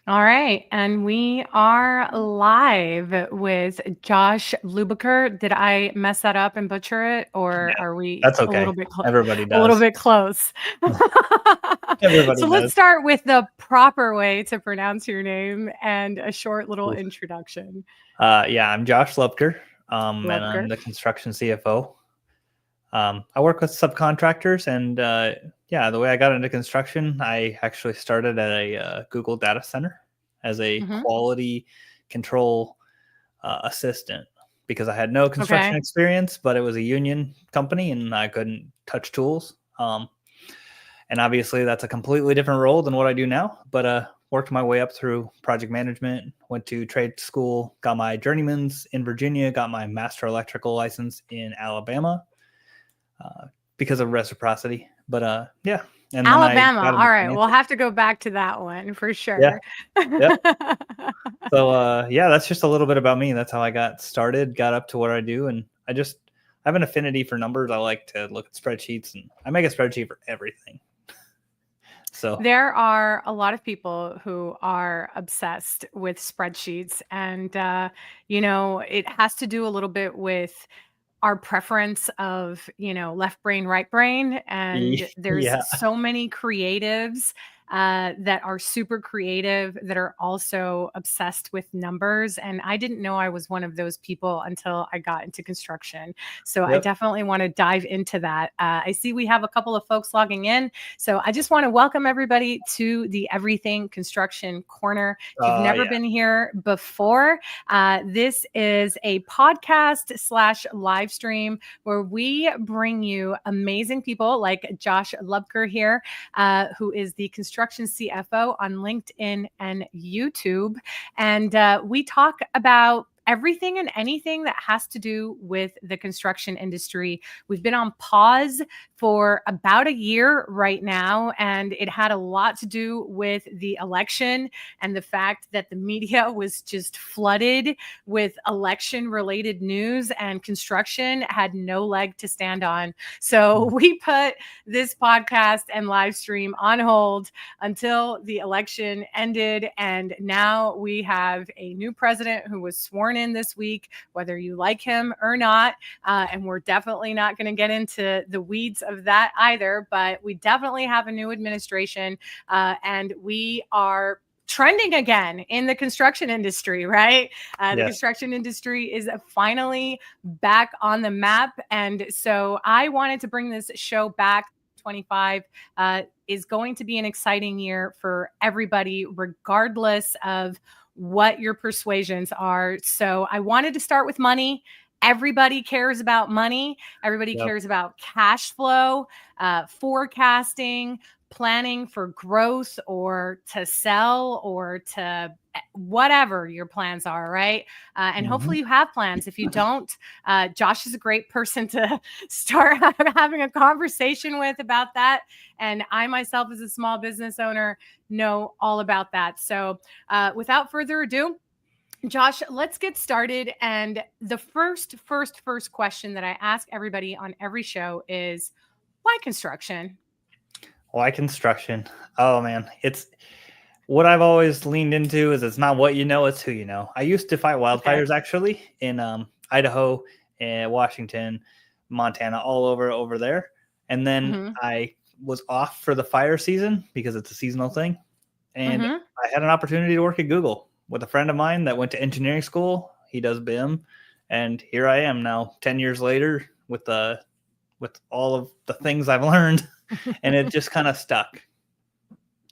All right, and we are live with Josh Luebker. Did I mess that up and butcher it, or Yeah, are we that's a okay. little bit Everybody a little does. bit close? Everybody So let's does. start with the proper way to pronounce your name and a short little Oof. introduction. Yeah, I'm Josh Luebker, and I'm Luebker. the construction CFO. I work with subcontractors, and yeah, the way I got into construction, I actually started at a Google data center as a Hmm. quality control assistant because I had no construction Okay. experience, but it was a union company, and I couldn't touch tools. And obviously, that's a completely different role than what I do now. But worked my way up through project management, went to trade school, got my journeyman's in Virginia, got my master electrical license in Alabama uh, because of reciprocity. But yeah, and then I Alabama. got All into right, we'll financing. have to go back to that one for Yeah, sure. yep. So yeah, that's just a little bit about me. That's how I got started, got up to what I do, and I have an affinity for numbers. I like to look at spreadsheets, and I make a spreadsheet for everything. So There are a lot of people who are obsessed with spreadsheets, and it has to do a little bit with our preference of, left brain, right brain. And there's yeah, so many creatives that are super creative that are also obsessed with numbers. And I didn't know I was one of those people until I got into construction. So I yep. definitely want to dive into that. I see we have a couple of folks logging in. So I just want to welcome everybody to the Everything Construction Corner. If you've never Yeah. been here before, this is a podcast slash live stream where we bring you amazing people like Josh Luebker here, who is the construction CFO on LinkedIn and YouTube. And we talk about everything and anything that has to do with the construction industry. We've been on pause for about a year right now, and it had a lot to do with the election and the fact that the media was just flooded with election related news, and construction had no leg to stand on. So we put this podcast and live stream on hold until the election ended. And now we have a new president who was sworn in this week, whether you like him or not. And we're definitely not going to get into the weeds of that either, but we definitely have a new administration, and we are trending again in the construction industry, right? The Yes. construction industry is finally back on the map. And so I wanted to bring this show back. 25 is going to be an exciting year for everybody, regardless of what your persuasions are. So I wanted to start with money. Everybody cares about money. Everybody Yep. cares about cash flow, forecasting, planning for growth or to sell or to whatever your plans are, right? And Mhm. hopefully you have plans. If you don't, Josh is a great person to start having a conversation with about that. And I myself, as a small business owner, know all about that. So without further ado, Josh, let's get started. And the first question that I ask everybody on every show is, why construction? Why construction? Oh man, it's what I've always leaned into is it's not what you know, it's who you know. I used to fight Okay. wildfires actually in Idaho and Washington, Montana, all over there. And then Mm-hmm. I was off for the fire season because it's a seasonal thing. And Mm-hmm. I had an opportunity to work at Google with a friend of mine that went to engineering school. He does BIM, and here I am now, 10 years later, with all of the things I've learned, and it just kind of stuck.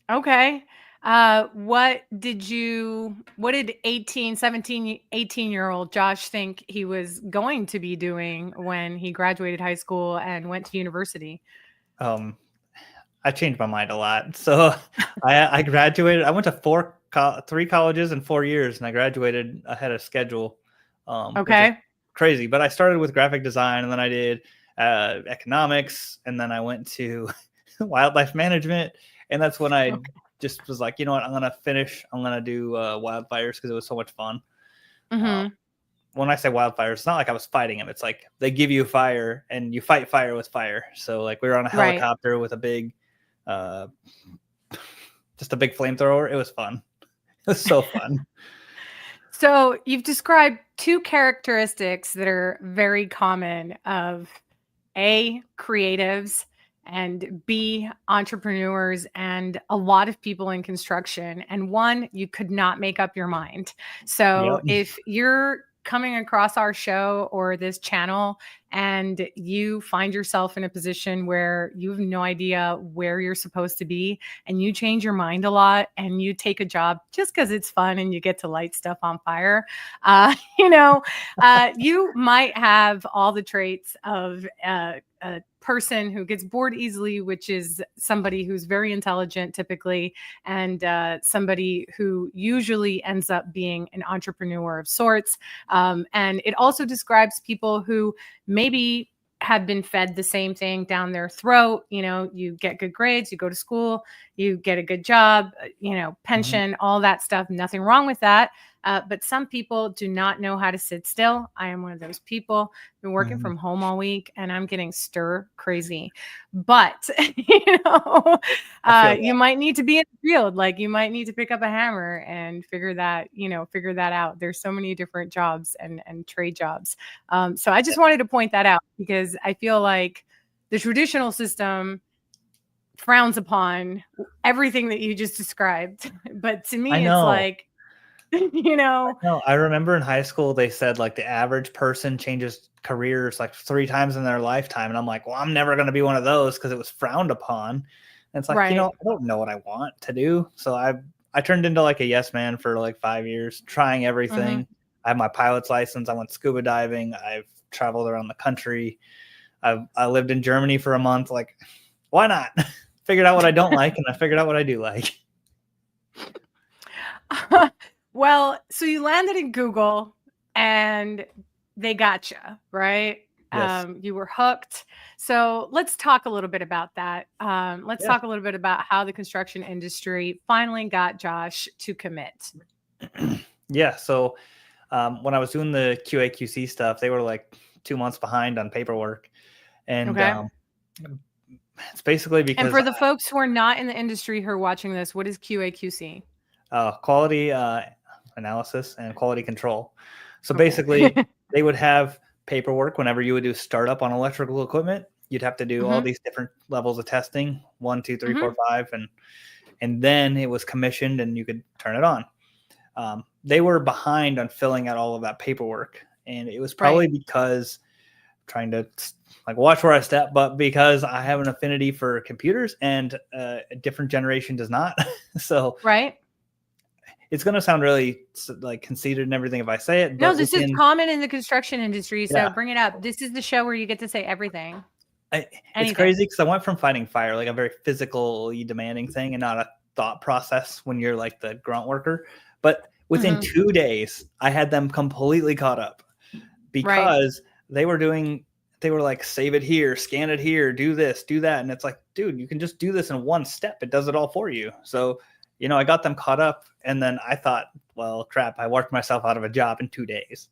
Okay. What did 18, 17, 18-year-old Josh think he was going to be doing when he graduated high school and went to university? Um, I changed my mind a lot. So I graduated. I went to three colleges in 4 years, and I graduated ahead of schedule, which is Okay. crazy. But I started with graphic design, and then I did economics, and then I went to wildlife management, and that's when I Okay. just was like, you know what, I'm gonna finish. I'm gonna do wildfires because it was so much fun. Uh, Mm-hmm. when I say wildfires, it's not like I was fighting them. It's like they give you fire, and you fight fire with fire. So like we were on a Right. helicopter with a big uh, just a big flamethrower. It was fun. was so fun. So you've described two characteristics that are very common of A, creatives, and B, entrepreneurs, and a lot of people in construction. And one, you could not make up your mind. So Yep. if you're coming across our show or this channel and you find yourself in a position where you have no idea where you're supposed to be and you change your mind a lot and you take a job just because it's fun and you get to light stuff on fire, you might have all the traits of a person who gets bored easily, which is somebody who's very intelligent typically, and somebody who usually ends up being an entrepreneur of sorts. And it also describes people who maybe have been fed the same thing down their throat. You get good grades, you go to school, you get a good job, pension, all that stuff. Nothing wrong with that. But some people do not know how to sit still. I am one of those people. Been working from home all week and I'm getting stir crazy. But you might need to be in the field. Like you might need to pick up a hammer and figure that out. There's so many different jobs and trade jobs. So I just wanted to point that out because I feel like the traditional system frowns upon everything that you just described. But to me, it's like, No, I remember in high school, they said like the average person changes careers like 3 times in their lifetime. And I'm like, well, I'm never going to be one of those because it was frowned upon. And it's like, right. I don't know what I want to do. So I turned into like a yes man for like 5 years, trying everything. I have my pilot's license. I went scuba diving. I've traveled around the country. I lived in Germany for a month. Like, why not? Figured out what I don't like and I figured out what I do like. Well, so you landed in Google and they got you, right? Yes. You were hooked. So let's talk a little bit about that. Let's talk a little bit about how the construction industry finally got Josh to commit. Yeah. So when I was doing the QA QC stuff, they were like 2 months behind on paperwork. And it's basically because. And for the folks who are not in the industry who are watching this, what is QA QC? Quality analysis and quality control. So basically, they would have paperwork whenever you would do startup on electrical equipment. You'd have to do all these different levels of testing, 1, 2, 3, 4, 5, and then it was commissioned and you could turn it on. They were behind on filling out all of that paperwork, and it was probably because trying to like watch where I step, but because I have an affinity for computers and a different generation does not. So it's going to sound really like conceited and everything if I say it. No, this is common in the construction industry. So bring it up. This is the show where you get to say everything. It's crazy because I went from fighting fire, like a very physically demanding thing and not a thought process when you're like the grunt worker. But within 2 days, I had them completely caught up because they were like, save it here, scan it here, do this, do that. And it's like, dude, you can just do this in one step. It does it all for you. So I got them caught up, and then I thought, well, crap, I worked myself out of a job in 2 days.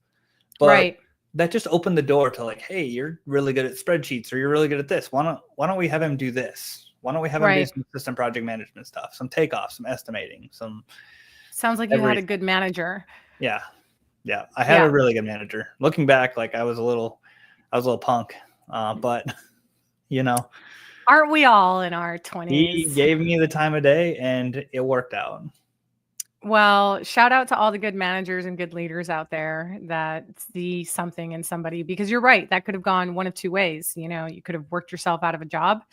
But that just opened the door to like, hey, you're really good at spreadsheets, or you're really good at this. Why don't we have him do this? Why don't we have him do some system project management stuff, some takeoff, some estimating, some. Sounds like you had a good manager. Yeah. I had a really good manager. Looking back, like I was a little punk, but aren't we all in our 20s? He gave me the time of day and it worked out. Well, shout out to all the good managers and good leaders out there that see something in somebody, because you're right. That could have gone one of two ways. You could have worked yourself out of a job.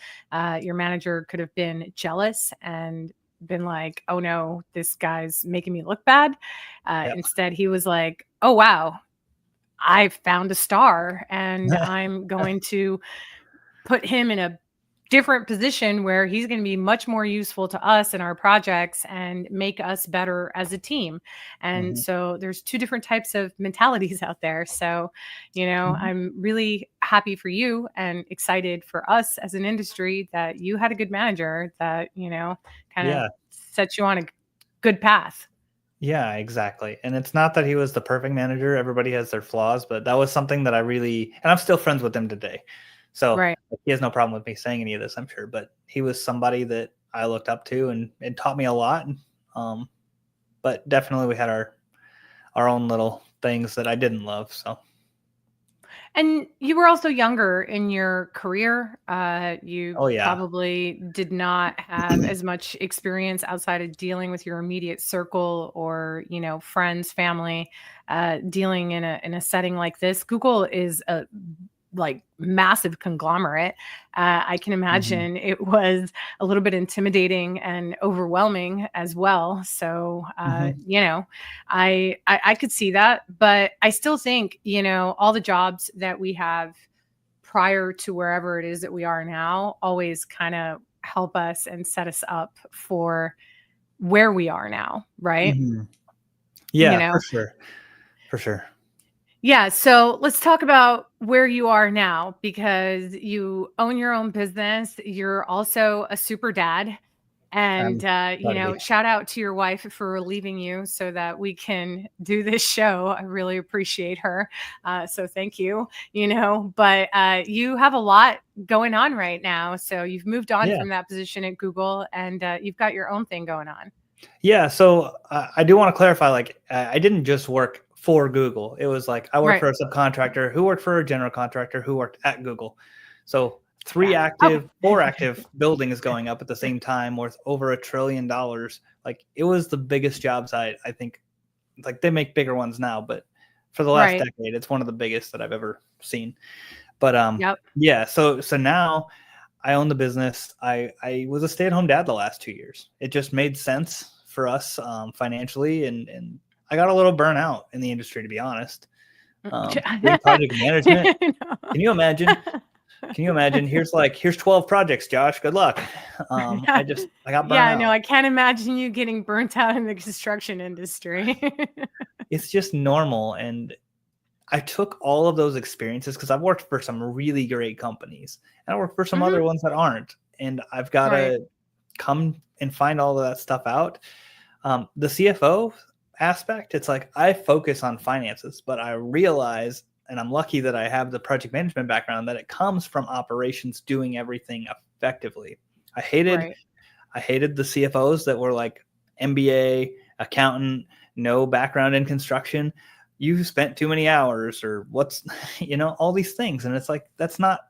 Your manager could have been jealous and been like, oh no, this guy's making me look bad. Instead, he was like, oh, wow, I found a star and I'm going to put him in a different position where he's going to be much more useful to us and our projects and make us better as a team. And so there's two different types of mentalities out there. So, I'm really happy for you and excited for us as an industry that you had a good manager that, kind of set you on a good path. Yeah, exactly. And it's not that he was the perfect manager. Everybody has their flaws, but that was something that and I'm still friends with him today. So he has no problem with me saying any of this, I'm sure. But he was somebody that I looked up to and taught me a lot. But but definitely we had our own little things that I didn't love. So. And you were also younger in your career. You Oh yeah. probably did not have as much experience outside of dealing with your immediate circle or, friends, family, dealing in a setting like this. Google is a massive conglomerate. I can Mhm. imagine it was a little bit intimidating and overwhelming as well. So, Mhm. I could see that, but I still think, all the jobs that we have prior to wherever it is that we are now always kind of help us and set us up for where we are now, right? Mhm. You Yeah, for know, sure. For sure. Yeah, so let's talk about where you are now because you own your own business. You're also a super dad. And, Try to be. shout out to your wife for relieving you so that we can do this show. I really appreciate her. So thank you, but you have a lot going on right now. So you've moved on Yeah. from that position at Google and you've got your own thing going on. Yeah. So I do want to clarify, like, I didn't just work for Google. It was like I worked Right. for a subcontractor who worked for a general contractor who worked at Google. So Yeah. Okay. four active buildings going up at the same time worth over $1 trillion. Like it was the biggest job site. I think like they make bigger ones now, but for the last Right. decade, it's one of the biggest that I've ever seen. But Yep. yeah, so now I own the business. I was a stay-at-home dad the last 2 years. It just made sense for us financially, and I got a little burnout in the industry, to be honest. Doing project management. Can you imagine? Can you imagine? Here's 12 projects, Josh. Good luck. I got burnt Yeah, no, out. I can't imagine you getting burnt out in the construction industry. It's just normal, and I took all of those experiences because I've worked for some really great companies and I work for some Mhm. other ones that aren't. And I've got Right. to come and find all of that stuff out. The CFO aspect, it's like I focus on finances, but I realize, and I'm lucky that I have the project management background, that it comes from operations doing everything effectively. I hated Right. I hated the CFOs that were like MBA, accountant, no background in construction. You spent too many hours, or what's, all these things. And it's like, that's not,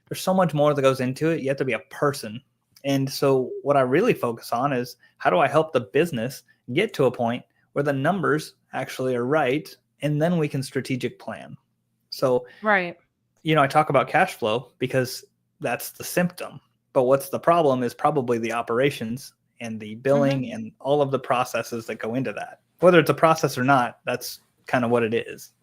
there's so much more that goes into it. You have to be a person. And so, what I really focus on is how do I help the business get to a point where the numbers actually are right, and then we can strategic plan. So, Right. I talk about cash flow because that's the symptom. But what's the problem is probably the operations and the Mhm. billing and all of the processes that go into that. Whether it's a process or not, that's kind of what it is.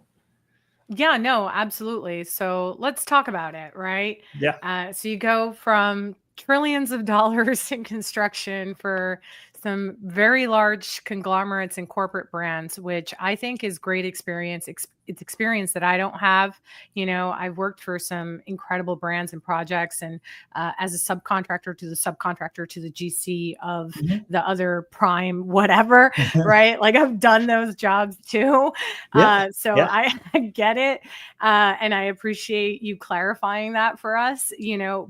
Yeah, no, absolutely. So let's talk about it, right? Yeah. So you go from trillions of dollars in construction for some very large conglomerates and corporate brands, which I think is great experience. It's experience that I don't have. I've worked for some incredible brands and projects, and as a subcontractor to the subcontractor to the GC of Mhm. the other prime, whatever, right? Like I've done those jobs too. Yeah. So Yeah. I get it. And I appreciate you clarifying that for us,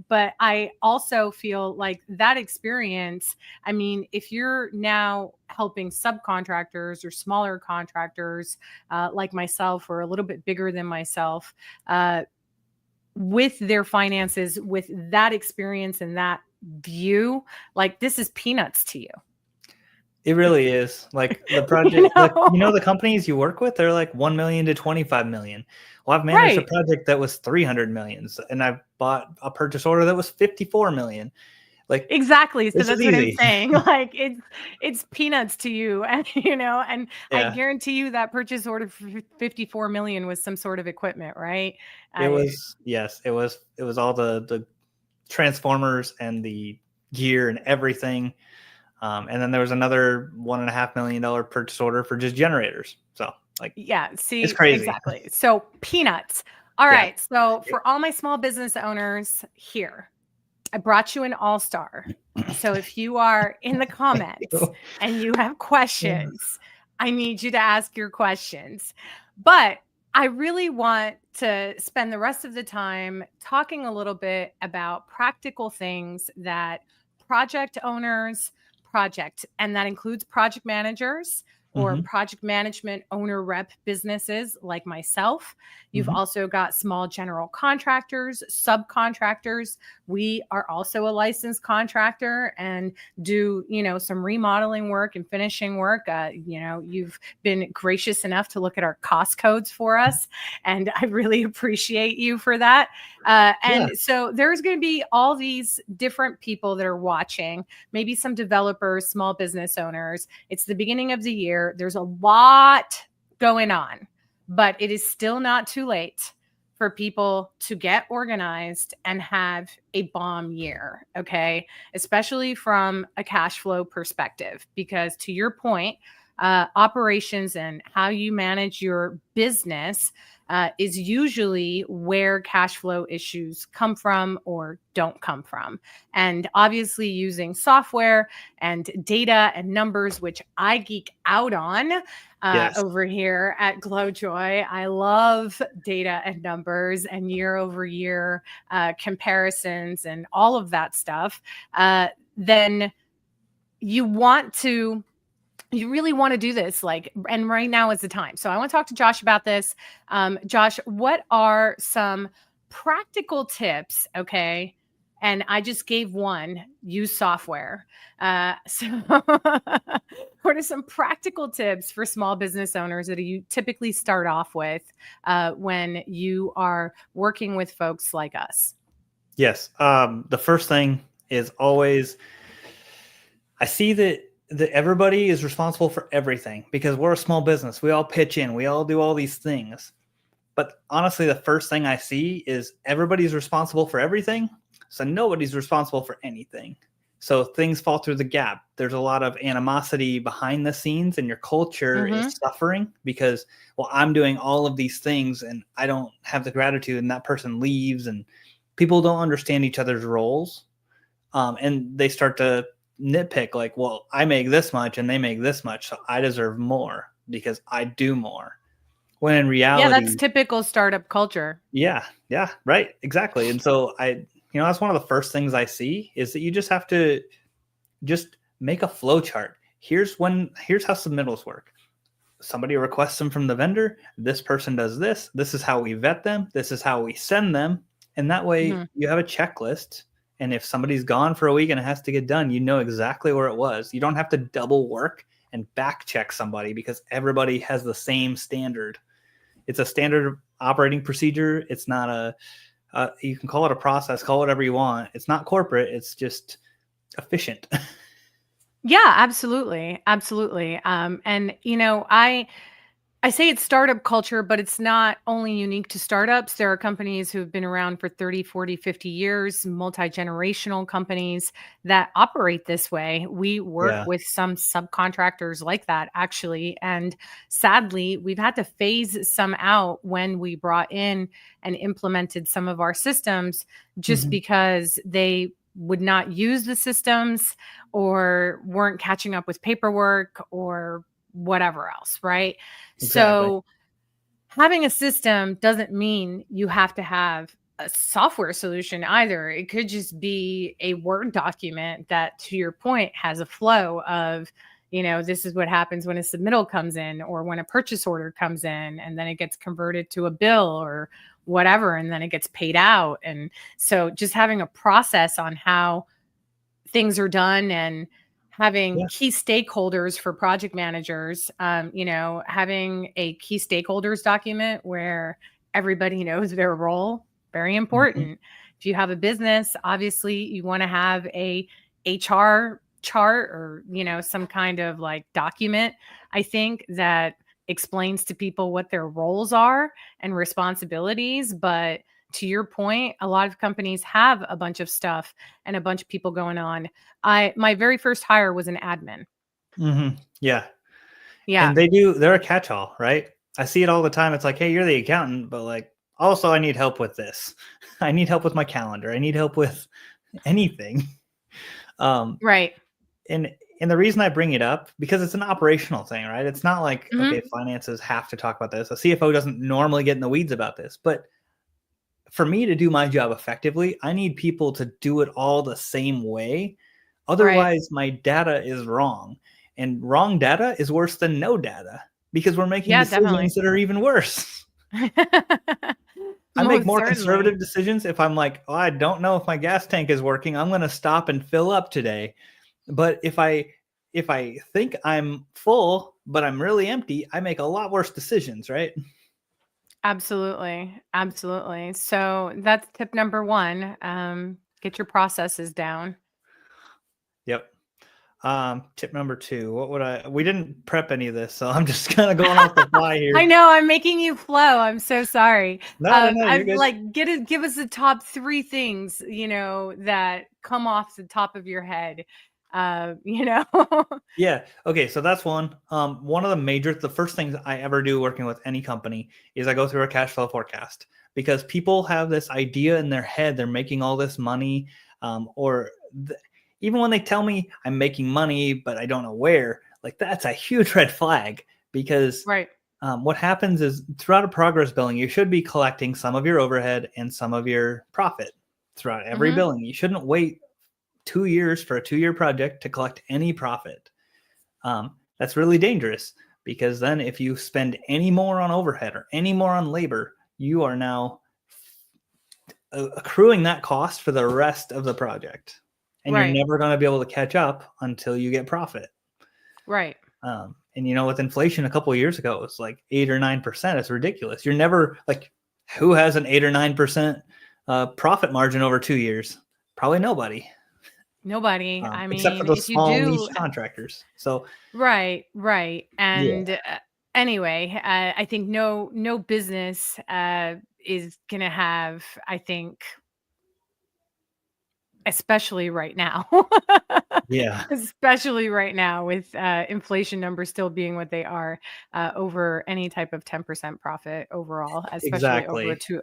but I also feel like that experience, I mean, if you're now helping subcontractors or smaller contractors like myself or a little bit bigger than myself with their finances, with that experience and that view, like this is peanuts to you. It really is. Like the You project, like know? the companies you work with, they're like 1 million to 25 million. Well, I've managed a Right. project that was 300 millions, and I've bought a purchase order that was 54 million. Like Exactly. So this is that's what I'm easy. saying. Like it's peanuts to you. And and I Yeah. guarantee you that purchase order for 54 million was some sort of equipment, right? It I was, yes, it was all the transformers and the gear and everything. And then there was another $1.5 million purchase order for just generators. So like Yeah, it's see, crazy. exactly. So peanuts. All Yeah. right. So for all my small business owners here, I brought you an all-star. So if you are in the comments and you have questions, I need you to ask your questions. But I really want to spend the rest of the time talking a little bit about practical things that project owners, and that includes project managers, or Mhm. project management owner rep businesses like myself. You've Mhm. also got small general contractors, subcontractors. We are also a licensed contractor and do, some remodeling work and finishing work. You've been gracious enough to look at our cost codes for us, and I really appreciate you for that. Yeah. And so there's going to be all these different people that are watching, maybe some developers, small business owners. It's the beginning of the year. There's a lot going on, but it is still not too late for people to get organized and have a bomb year. Okay. Especially from a cash flow perspective, because to your point, operations and how you manage your business is usually where cash flow issues come from or don't come from. And obviously, using software and data and numbers, which I geek out on Yes. over here at GloJoy. I love data and numbers and year over year comparisons and all of that stuff. Then you really want to do this, and right now is the time. So I want to talk to Josh about this. Josh, what are some practical tips? Okay. And I just gave one: use software. So what are some practical tips for small business owners that you typically start off with when you are working with folks like us? Yes. The first thing is always, I see that everybody is responsible for everything because we're a small business. We all pitch in, we all do all these things. But honestly, the first thing I see is everybody's responsible for everything. So nobody's responsible for anything. So things fall through the gap. There's a lot of animosity behind the scenes, and your culture Mm-hmm. is suffering because, well, I'm doing all of these things and I don't have the gratitude, and that person leaves, and people don't understand each other's roles. And they start to nitpick, like, well, I make this much and they make this much, so I deserve more because I do more. When in Yeah, that's reality, typical startup culture. yeah, right, exactly. And so that's one of the first things I see is that you just have to just make a flow chart. Here's how submittals work. Somebody requests them from the vendor. This person does this. This is how we vet them. This is how we send them. And that way Mm-hmm. you have a checklist. And if somebody's gone for a week and it has to get done, you know exactly where it was. You don't have to double work and back check somebody because everybody has the same standard. It's a standard operating procedure. It's not you can call it a process, call it whatever you want. It's not corporate. It's just efficient. Yeah, absolutely. Absolutely. And I say it's startup culture, but it's not only unique to startups. There are companies who have been around for 30, 40, 50 years, multi-generational companies that operate this way. We work Yeah. with some subcontractors like that, actually. And sadly, we've had to phase some out when we brought in and implemented some of our systems just Mhm. because they would not use the systems or weren't catching up with paperwork or whatever else, right? Exactly. So having a system doesn't mean you have to have a software solution either. It could just be a Word document that, to your point, has a flow of, this is what happens when a submittal comes in or when a purchase order comes in, and then it gets converted to a bill or whatever, and then it gets paid out. And so just having a process on how things are done and having Yeah. key stakeholders for project managers, having a key stakeholders document where everybody knows their role, very Mhm. important. If you have a business, obviously you want to have a HR chart or, some kind of like document, I think, that explains to people what their roles are and responsibilities. But to your point, a lot of companies have a bunch of stuff and a bunch of people going on. My very first hire was an admin. Mhm. Yeah. Yeah. And they're a catch-all, right? I see it all the time. It's like, hey, you're the accountant, but like, also I need help with this. I need help with my calendar. I need help with anything. Um, Right. and and the reason I bring it up because it's an operational thing, right? It's not like, okay, Mhm. finances have to talk about this. A CFO doesn't normally get in the weeds about this, but for me to do my job effectively, I need people to do it all the same way. Right. Otherwise, my data is wrong. And wrong data is worse than no data because we're making decisions that are even worse. I make more conservative decisions if I'm like, oh, I don't know if my gas tank is working. I'm going to stop and fill up today. But if I think I'm full, but I'm really empty, I make a lot worse decisions, right? Absolutely. Absolutely. So that's tip number 1. Get your processes down. Yep. Tip number 2, we didn't prep any of this, so I'm just kind of going off the fly here. I know, I'm making you flow. I'm so sorry. No, you're good. Like, give us the top 3 things, that come off the top of your head. Yeah. Okay. So that's one. One of the first things I ever do working with any company is I go through a cash flow forecast, because people have this idea in their head they're making all this money, even when they tell me I'm making money, but I don't know where. Like, that's a huge red flag, because what happens is throughout a progress billing, you should be collecting some of your overhead and some of your profit throughout every billing. You shouldn't wait 2 years for a 2-year project to collect any profit. That's really dangerous, because then if you spend any more on overhead or any more on labor, you are now accruing that cost for the rest of the project. And you're never going to be able to catch up until you get profit. Right. And with inflation a couple of years ago, it was like 8 or 9%. It's ridiculous. You're never like, who has an 8 or 9% profit margin over 2 years? Probably nobody. Nobody. I mean, except for those small niche contractors. So right. And anyway, I think no business is gonna have, I think, especially right now. Yeah. Especially right now with inflation numbers still being what they are, over any type of 10% profit overall,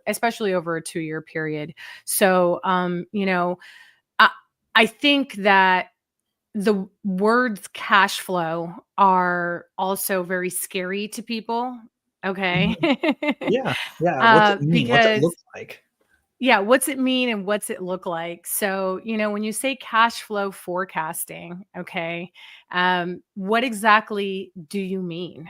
especially over a 2-year period. So, I think that the words cash flow are also very scary to people. Okay. Yeah. What's it mean? What's it look like? Yeah, what's it mean and what's it look like? So, when you say cash flow forecasting, okay, what exactly do you mean?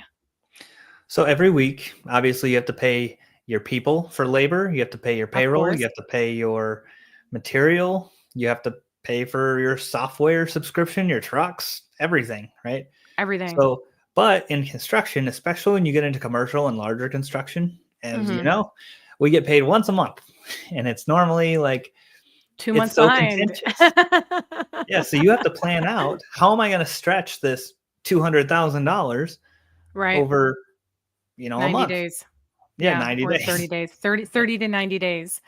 So every week, obviously, you have to pay your people for labor. You have to pay your payroll. You have to pay your material. You have to pay for your software subscription, your trucks, everything, right? Everything. So, but in construction, especially when you get into commercial and larger construction, as you know, we get paid once a month, and it's normally like 2 months behind. Yeah, so you have to plan out, how am I going to stretch this $200,000 over, a 90 month? days. Yeah, 90 days. 30 days. 30 to 90 days.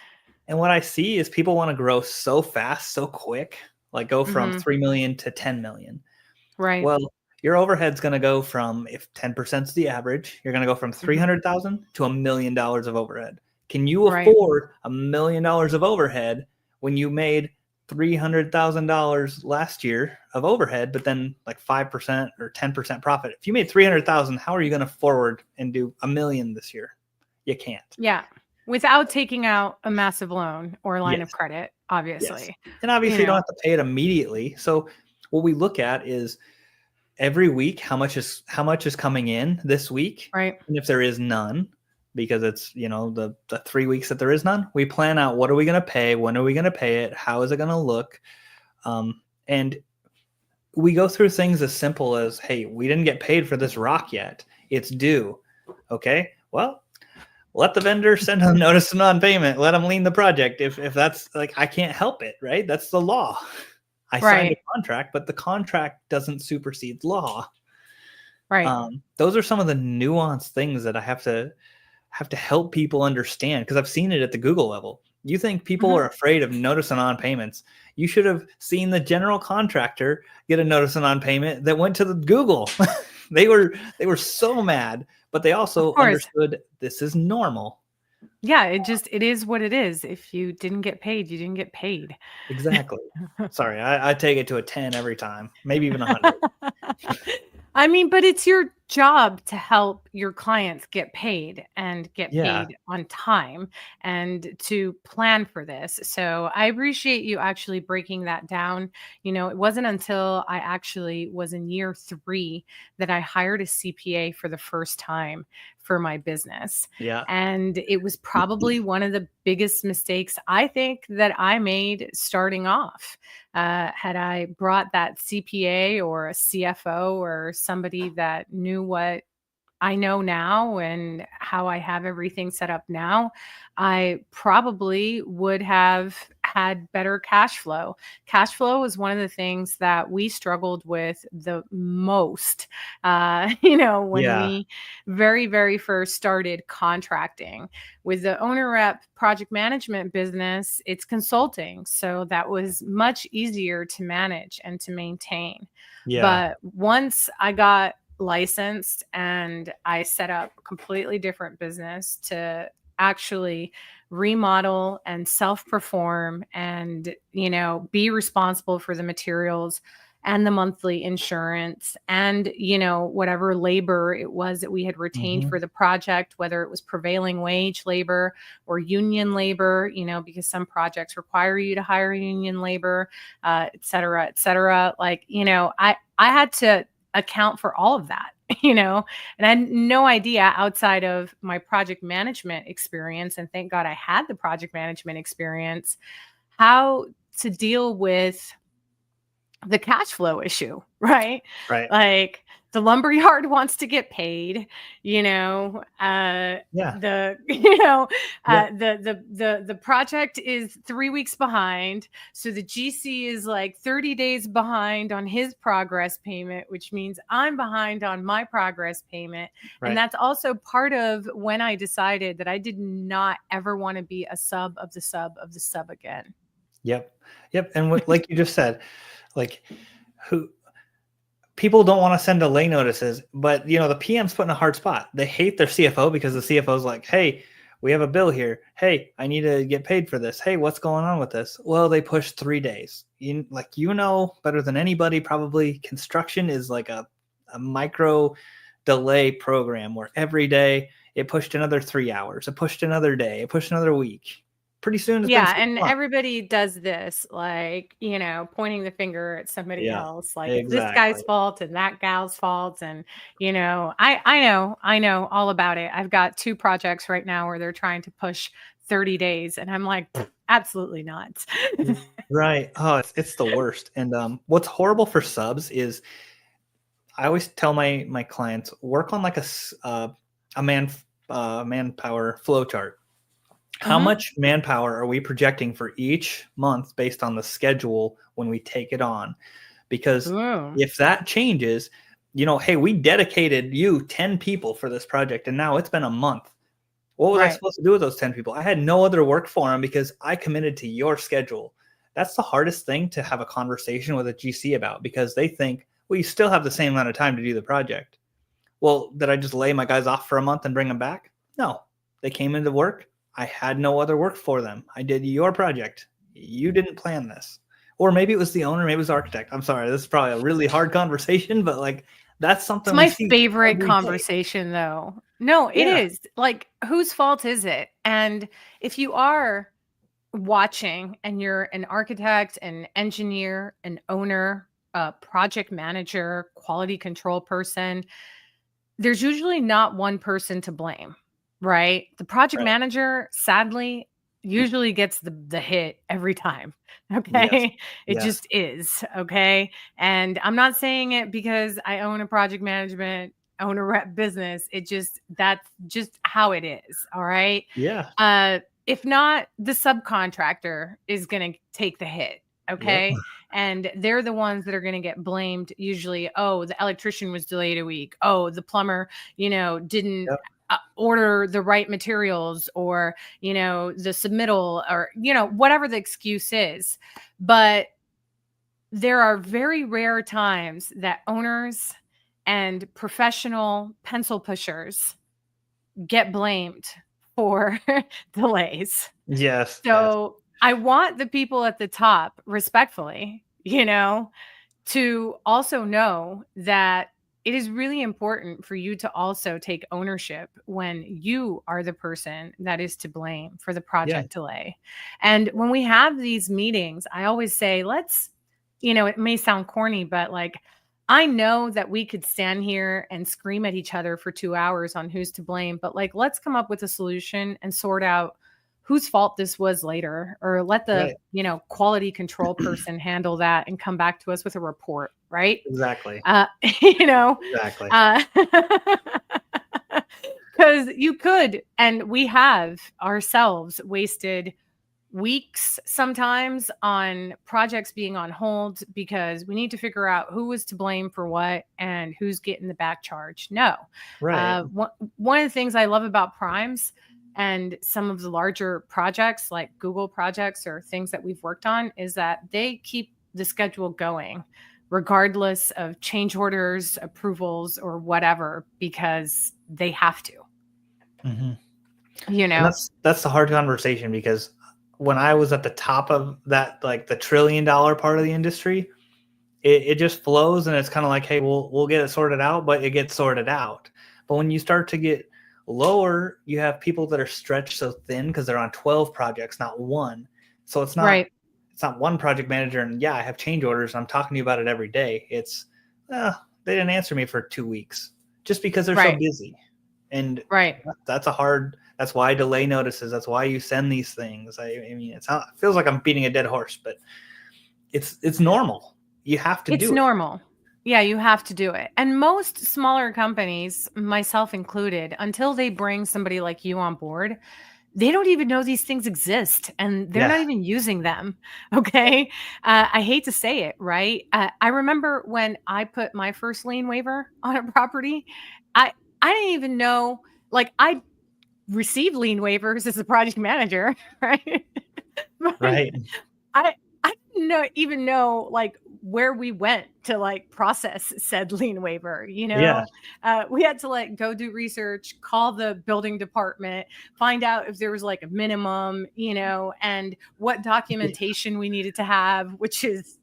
And what I see is people want to grow so fast, so quick, like go from 3 million to 10 million. Right. Well, your overhead's going to go from, if 10% is the average, you're going to go from 300,000 to $1 million of overhead. Can you afford $1 million of overhead when you made $300,000 last year of overhead, but then like 5% or 10% profit? If you made 300,000, how are you going to forward and do $1 million this year? You can't. Yeah. Without taking out a massive loan or line of credit, obviously. Yes. And obviously you don't have to pay it immediately. So what we look at is every week, how much is coming in this week? Right. And if there is none, because it's, the 3 weeks that there is none, we plan out, what are we going to pay? When are we going to pay it? How is it going to look? And we go through things as simple as, hey, we didn't get paid for this rock yet. It's due. Okay. Well, let the vendor send a notice of non-payment. Let them lien the project. If that's like, I can't help it, right? That's the law. I signed a contract, but the contract doesn't supersede law. Right. Those are some of the nuanced things that I have to help people understand, because I've seen it at the Google level. You think people are afraid of notice of non-payments? You should have seen the general contractor get a notice of non-payment that went to the Google. They were so mad, but they also understood this is normal. Yeah, it is what it is. If you didn't get paid, you didn't get paid. Exactly. Sorry, I take it to a 10 every time, maybe even 100. I mean, but it's your job to help your clients get paid and get Yeah. paid on time and to plan for this. So I appreciate you actually breaking that down. It wasn't until I actually was in year 3 that I hired a CPA for the first time for my business. Yeah. And it was probably one of the biggest mistakes I think that I made starting off. Had I brought that CPA or a CFO or somebody that knew what I know now and how I have everything set up now, I probably would have had better cash flow. Cash flow was one of the things that we struggled with the most, when Yeah. we very, very first started contracting. With the owner rep project management business, it's consulting. So that was much easier to manage and to maintain. Yeah. But once I got licensed and I set up a completely different business to actually remodel and self-perform and be responsible for the materials and the monthly insurance and whatever labor it was that we had retained Hmm. for the project, whether it was prevailing wage labor or union labor, because some projects require you to hire union labor, et cetera, et cetera. Like, I had to account for all of that, and I had no idea outside of my project management experience. And thank God I had the project management experience, how to deal with the cash flow issue, right? Right. Like the lumberyard wants to get paid, Yeah. the Yep. the project is 3 weeks behind, so the GC is like 30 days behind on his progress payment, which means I'm behind on my progress payment. And Right. that's also part of when I decided that I did not ever want to be a sub of the sub of the sub again. Yep. Yep. And like you just said, like who people don't want to send delay notices, but the PM's put in a hard spot. They hate their CFO because the CFO's like, "Hey, we have a bill here. Hey, I need to get paid for this. Hey, what's going on with this?" Well, they pushed 3 days. Better than anybody, probably construction is like a micro delay program where every day it pushed another 3 hours, it pushed another day, it pushed another week. Pretty soon it's been Yeah, 6 and months. everybody does this, like, pointing the finger at somebody Yeah, else, like it's this exactly. guy's fault and that gal's fault. And I know all about it. I've got 2 projects right now where they're trying to push 30 days, and I'm like, "Pfft, absolutely not." Right. Oh, it's the worst. And what's horrible for subs is I always tell my clients work on like a manpower flow chart. How Mhm. much manpower are we projecting for each month based on the schedule when we take it on? Because Ooh, if that changes, hey, we dedicated you 10 people for this project and now it's been a month. What was I right. supposed to do with those 10 people? I had no other work for them because I committed to your schedule. That's the hardest thing to have a conversation with a GC about because they think, well, you still have the same amount of time to do the project. Well, did I just lay my guys off for a month and bring them back? No. They came into work. I had no other work for them. I did your project. You didn't plan this. Or maybe it was the owner, maybe it was the architect. I'm sorry. This is probably a really hard conversation, but that's It's something we my see favorite every day. conversation, though. No, it Yeah. is. Like, whose fault is it? And if you are watching and you're an architect, an engineer, an owner, a project manager, quality control person, there's usually not one person to blame, right? The project Right. manager, sadly, usually gets the hit every time. Yes. Okay. It Yes. just is. Okay. And I'm not saying it because I own a project management owner rep business. That's just how it is. All right. Yeah. Uh, if not, the subcontractor is going to take the hit. Yep. Okay. And they're the ones that are going to get blamed usually. Oh, the electrician was delayed a week. Oh, the plumber, didn't Yep. order the right materials, or, the submittal, or, whatever the excuse is. But there are very rare times that owners and professional pencil pushers get blamed for delays. Yes. Yes. So I want the people at the top, respectfully, to also know that it is really important for you to also take ownership when you are the person that is to blame for the Yeah. project delay. And when we have these meetings, I always say, it may sound corny, but like, I know that we could stand here and scream at each other for 2 hours on who's to blame, but like, let's come up with a solution and sort out whose fault this was later, or let the, Right. quality control person handle that and come back to us with a report, right? Exactly. Uh, you know, Exactly. because you could, and we have ourselves wasted weeks sometimes on projects being on hold because we need to figure out who was to blame for what and who's getting the back charge. No. Right. One of the things I love about primes and some of the larger projects like Google projects or things that we've worked on is that they keep the schedule going regardless of change orders, approvals, or whatever, because they have to. Mhm. And that's the hard conversation, because when I was at the top of that, like the $1 trillion part of the industry, it just flows, and it's kind of like, hey, we'll get it sorted out, but it gets sorted out. But when you start to get lower, you have people that are stretched so thin because they're on 12 projects, not one. So it's not right. one project manager, and yeah, I have change orders, and I'm talking to you about it every day. It's they didn't answer me for 2 weeks just because they're so Right. busy. And Right. that's why delay notices. That's why you send these things. I mean, it feels like I'm beating a dead horse, but it's normal. You have to do it. It's normal. Yeah, you have to do it. And most smaller companies, myself included, until they bring somebody like you on board, they don't even know these things exist and they're not Yeah. even using them. Okay. I hate to say it, right? I remember when I put my first lien waiver on a property, I, I didn't even know, like, I received lien waivers as a project manager, right? But Right. I didn't even know like where we went to like process said lien waiver. Yeah. We had to like go do research, call the building department, find out if there was like a minimum, and what documentation we needed to have, which is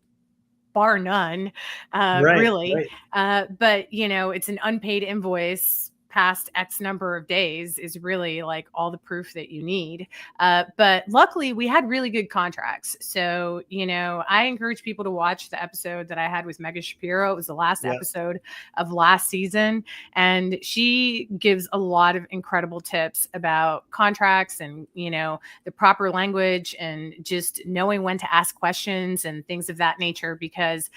bar none, Right. really. Right. But it's an unpaid invoice past X number of days is really like all the proof that you need. But luckily we had really good contracts. So, I encourage people to watch the episode that I had with Megan Shapiro. It was the last Yeah. episode of last season. And she gives a lot of incredible tips about contracts and, the proper language and just knowing when to ask questions and things of that nature, because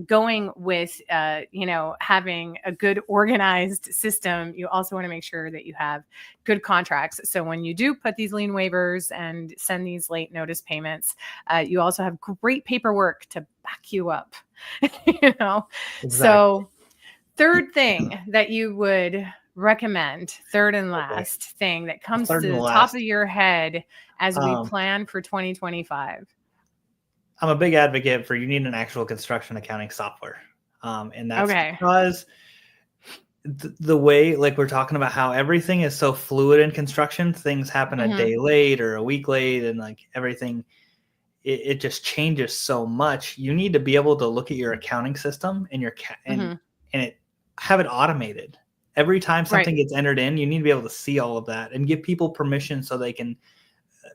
going with, having a good organized system, you also want to make sure that you have good contracts. So when you do put these lien waivers and send these late notice payments, you also have great paperwork to back you up. Exactly. So third thing that you would recommend, third and last thing that comes to the top of your head as we plan for 2025. I'm a big advocate for you need an actual construction accounting software. And that's because the way, like we're talking about how everything is so fluid in construction, things happen a day late or a week late, and like everything, it just changes so much. You need to be able to look at your accounting system and have it automated. Every time something gets entered in, you need to be able to see all of that and give people permission so they can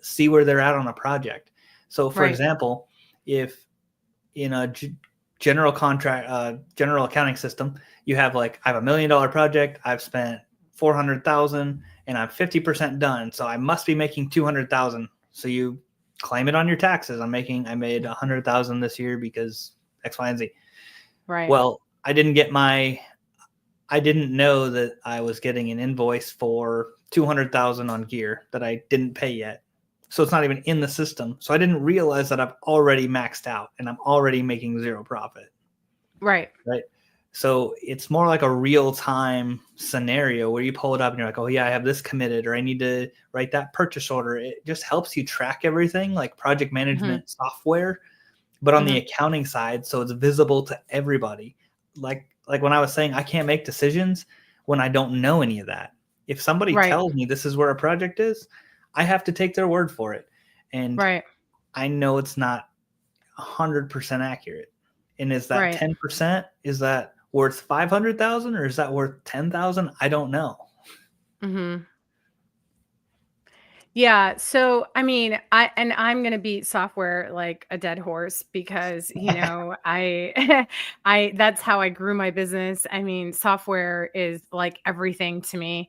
see where they're at on a project. So for example, if in a general accounting system, you have like, I have $1 million project, I've spent 400,000 and I'm 50% done, so I must be making 200,000. So you claim it on your taxes. I made 100,000 this year because X, Y, and Z. Right. Well, I didn't know that I was getting an invoice for 200,000 on gear that I didn't pay yet. So it's not even in the system. So I didn't realize that I've already maxed out and I'm already making zero profit. Right. So it's more like a real-time scenario where you pull it up and you're like, oh yeah, I have this committed, or I need to write that purchase order. It just helps you track everything, like project management software, but on the accounting side, so it's visible to everybody. Like when I was saying, I can't make decisions when I don't know any of that. If somebody tells me this is where a project is, I have to take their word for it. And I know it's not 100% accurate. And is that 10%? Is that worth 500,000 or is that worth 10,000? I don't know. Mm-hmm. Yeah. So, I mean, I'm going to beat software like a dead horse because, that's how I grew my business. I mean, software is like everything to me.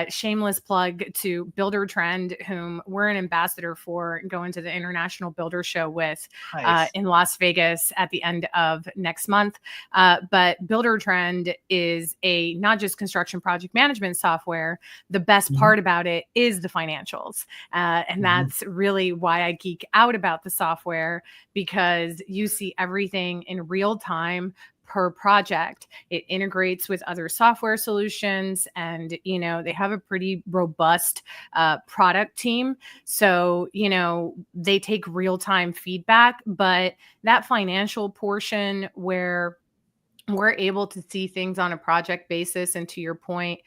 Shameless plug to Builder Trend, whom we're an ambassador for, going to the International Builder Show with Nice. in Las Vegas at the end of next month. But Builder Trend is a not just construction project management software. The best part about it is the financials. And that's really why I geek out about the software, because you see everything in real time per project. It integrates with other software solutions, and they have a pretty robust product team. So they take real-time feedback, but that financial portion where we're able to see things on a project basis, and to your point,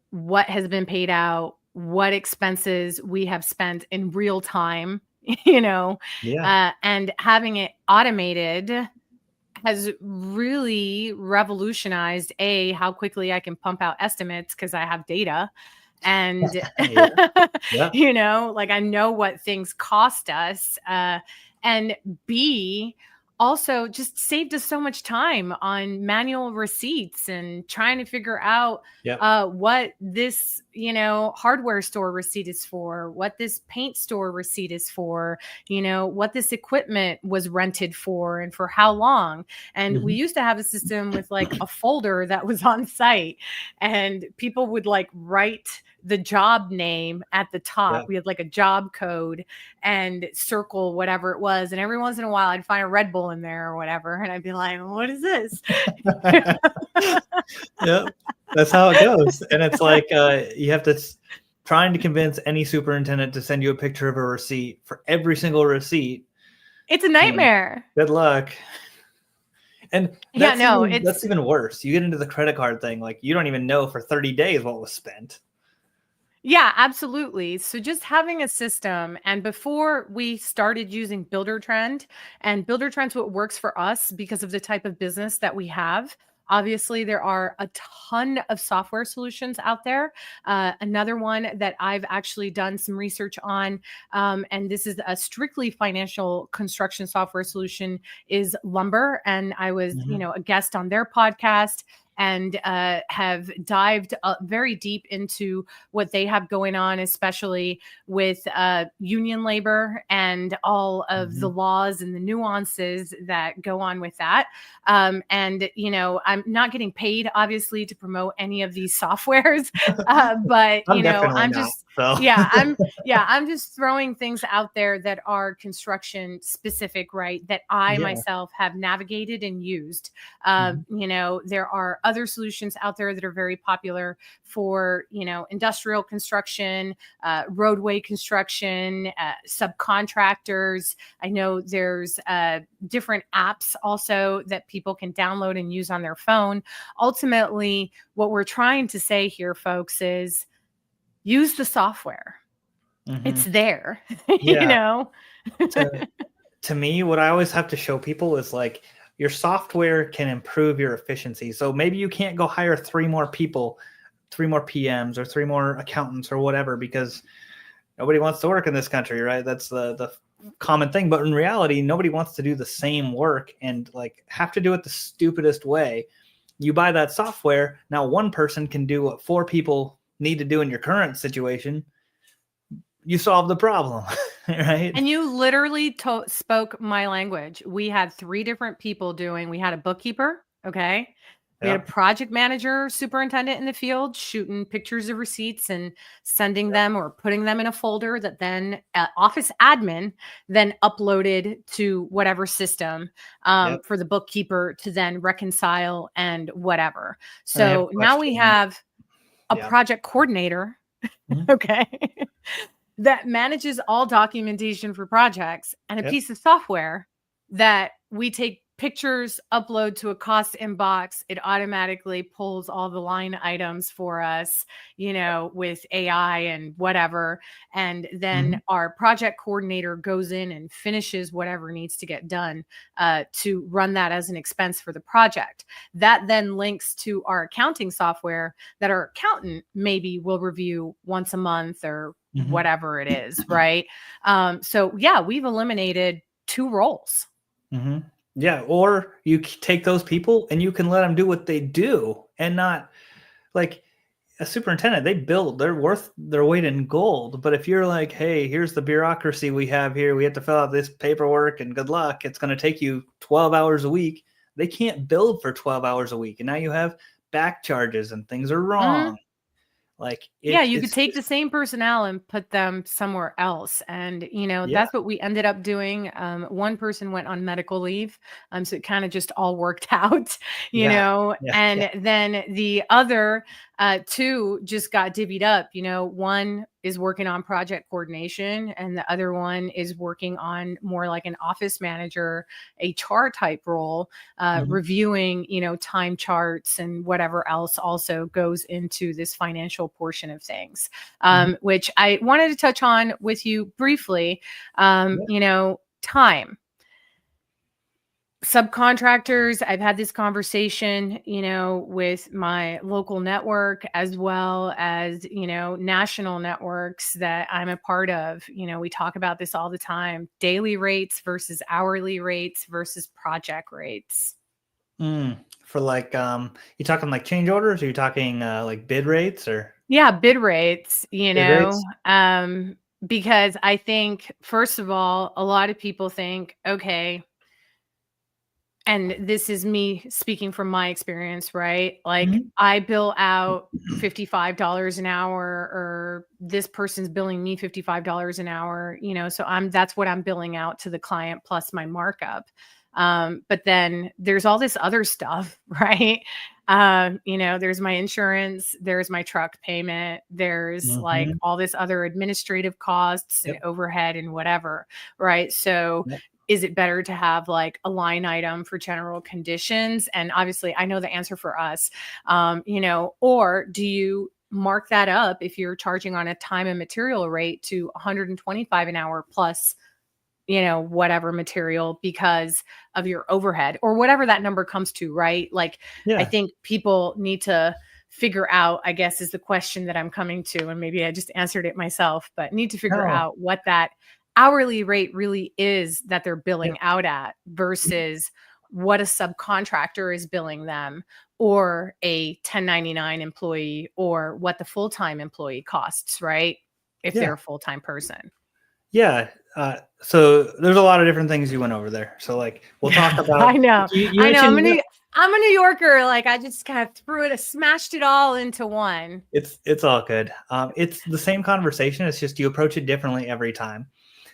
what has been paid out, what expenses we have spent in real time, and having it automated has really revolutionized how quickly I can pump out estimates because I have data. And, like I know what things cost us. And B, also just saved us so much time on manual receipts and trying to figure out what this, hardware store receipt is for, what this paint store receipt is for, what this equipment was rented for and for how long. And we used to have a system with like a folder that was on site, and people would like write the job name at the top. We had like a job code and circle whatever it was. And every once in a while I'd find a Red Bull in there or whatever. And I'd be like, what is this? Yeah, that's how it goes. And it's like, you have to trying to convince any superintendent to send you a picture of a receipt for every single receipt. It's a nightmare. Good luck. And that's even worse. You get into the credit card thing. Like you don't even know for 30 days what was spent. Yeah, absolutely. So just having a system, and before we started using Builder Trend, and Builder Trend's what works for us because of the type of business that we have. Obviously, there are a ton of software solutions out there. Another one that I've actually done some research on, and this is a strictly financial construction software solution, is Lumber. And I was, a guest on their podcast, and have dived very deep into what they have going on, especially with union labor and all of the laws and the nuances that go on with that. And, I'm not getting paid, obviously, to promote any of these softwares, but, I'm just throwing things out there that are construction specific, right? That I myself have navigated and used. There are other solutions out there that are very popular for, industrial construction, roadway construction, subcontractors. I know there's different apps also that people can download and use on their phone. Ultimately, what we're trying to say here, folks, is use the software. It's there, To me, what I always have to show people is like, your software can improve your efficiency. So maybe you can't go hire 3 more people, 3 more PMs or 3 more accountants or whatever, because nobody wants to work in this country, right? That's the common thing. But in reality, nobody wants to do the same work and like have to do it the stupidest way. You buy that software. Now 1 person can do what 4 people need to do in your current situation. You solve the problem. Right. And you literally spoke my language. We had 3 different people we had a bookkeeper. Okay. We had a project manager, superintendent in the field, shooting pictures of receipts and sending them or putting them in a folder that then office admin then uploaded to whatever system for the bookkeeper to then reconcile and whatever. So now we have a project coordinator. Okay. That manages all documentation for projects, and a piece of software that we take pictures upload to a cost inbox, it automatically pulls all the line items for us, with AI and whatever. And then our project coordinator goes in and finishes whatever needs to get done to run that as an expense for the project. That then links to our accounting software that our accountant maybe will review once a month or whatever it is, right? So yeah, we've eliminated 2 roles. Yeah, or you take those people and you can let them do what they do, and not like a superintendent. They're worth their weight in gold. But if you're like, hey, here's the bureaucracy we have here, we have to fill out this paperwork and good luck, it's going to take you 12 hours a week. They can't build for 12 hours a week. And now you have back charges and things are wrong. Like, you could take the same personnel and put them somewhere else. And, that's what we ended up doing. One person went on medical leave. So it kind of just all worked out, and then the other 2 just got divvied up. One is working on project coordination and the other one is working on more like an office manager, HR type role, reviewing, time charts and whatever else also goes into this financial portion of things, which I wanted to touch on with you briefly. Time. Subcontractors, I've had this conversation, with my local network as well as, national networks that I'm a part of. We talk about this all the time: daily rates versus hourly rates versus project rates. For like, you talking like change orders? Or you talking like bid rates or? Yeah, bid rates, Bid rates? Because I think, first of all, a lot of people think, okay, and this is me speaking from my experience, right? Like, I bill out $55 an hour, or this person's billing me $55 an hour, so that's what I'm billing out to the client plus my markup. But then there's all this other stuff, right? There's my insurance, there's my truck payment, there's like all this other administrative costs and overhead and whatever, right? So is it better to have like a line item for general conditions? And obviously I know the answer for us, or do you mark that up if you're charging on a time and material rate to $125 an hour plus, whatever material because of your overhead or whatever that number comes to, right? Like, I think people need to figure out, I guess, is the question that I'm coming to. And maybe I just answered it myself, but need to figure out what that hourly rate really is that they're billing out at versus what a subcontractor is billing them, or a 1099 employee, or what the full-time employee costs, right? If they're a full-time person. Yeah. So there's a lot of different things you went over there. So like, we'll talk about. I know. I'm a New Yorker. Like, I just kind of smashed it all into one. It's all good. It's the same conversation. It's just you approach it differently every time.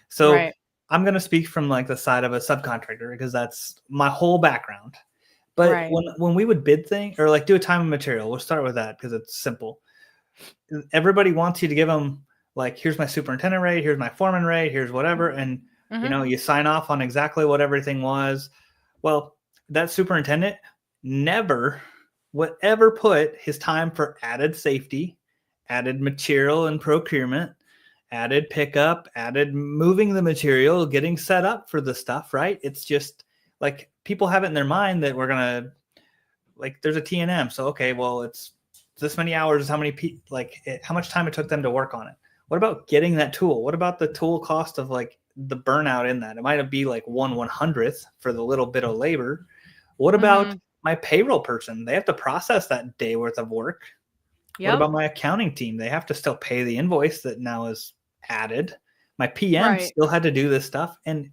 So I'm going to speak from like the side of a subcontractor because that's my whole background. But when we would bid things or like do a time and material, we'll start with that because it's simple. Everybody wants you to give them like, here's my superintendent rate, here's my foreman rate, here's whatever. And, you sign off on exactly what everything was. Well, that superintendent never would ever put his time for added safety, added material and procurement, added pickup, added moving the material, getting set up for the stuff, right? It's just like people have it in their mind that we're going to, like, there's a T&M. So, okay, well, it's this many hours, how much time it took them to work on it. What about getting that tool? What about the tool cost of like the burnout in that? It might be like 1/100th for the little bit of labor. What about my payroll person? They have to process that day worth of work. What about my accounting team? They have to still pay the invoice that now is added. My PM still had to do this stuff. And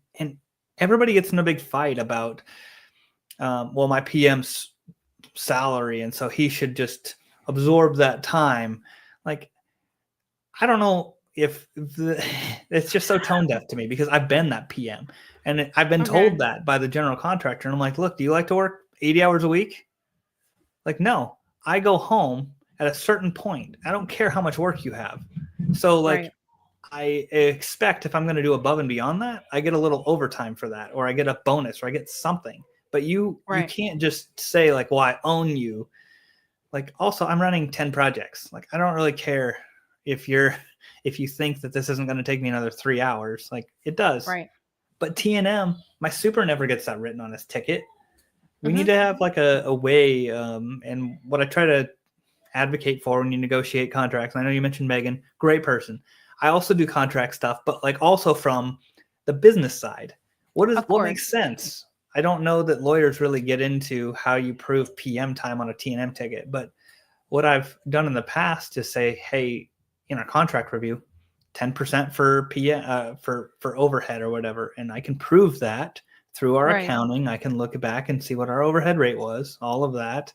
everybody gets in a big fight about, my PM's salary. And so he should just absorb that time. Like, I don't know if it's just so tone deaf to me because I've been that PM and I've been told that by the general contractor. And I'm like, look, do you like to work 80 hours a week? Like, no, I go home at a certain point. I don't care how much work you have. So like, I expect if I'm going to do above and beyond that, I get a little overtime for that, or I get a bonus, or I get something. But you can't just say like, well, I own you. Like, also, I'm running 10 projects. Like, I don't really care if you think that this isn't going to take me another 3 hours. Like, it does. Right. But T&M, my super never gets that written on his ticket. We need to have like a way, and what I try to advocate for when you negotiate contracts. I know you mentioned Megan, great person. I also do contract stuff, but like also from the business side. What makes sense? I don't know that lawyers really get into how you prove PM time on a T&M ticket, but what I've done in the past is say, hey, in a contract review, 10% for PM for overhead or whatever, and I can prove that through our accounting. I can look back and see what our overhead rate was, all of that.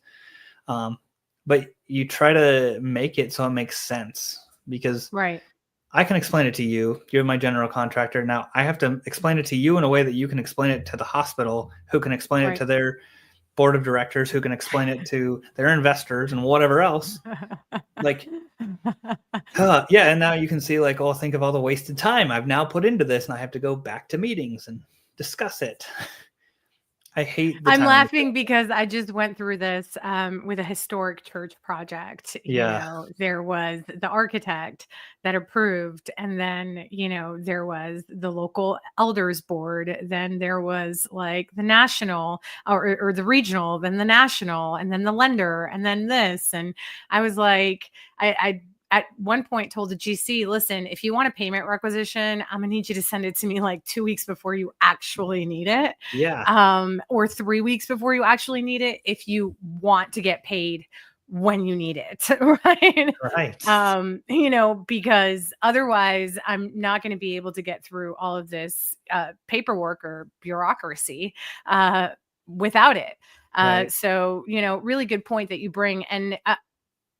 But you try to make it so it makes sense, because I can explain it to you. You're my general contractor. Now I have to explain it to you in a way that you can explain it to the hospital, who can explain it to their board of directors, who can explain it to their investors and whatever else. Like, yeah. And now you can see like, oh, think of all the wasted time I've now put into this, and I have to go back to meetings and discuss it. I hate I'm laughing because I just went through this with a historic church project. Yeah. You know, there was the architect that approved, and then, you know, there was the local elders board, then there was like the national or the regional, then the national, and then the lender, and then this. And I was like, I at one point told the GC, listen, if you want a payment requisition, I'm gonna need you to send it to me like 2 weeks before you actually need it. Yeah. Or 3 weeks before you actually need it, if you want to get paid when you need it. Right. Right. You know, because otherwise I'm not going to be able to get through all of this paperwork or bureaucracy without it. So, you know, really good point that you bring. And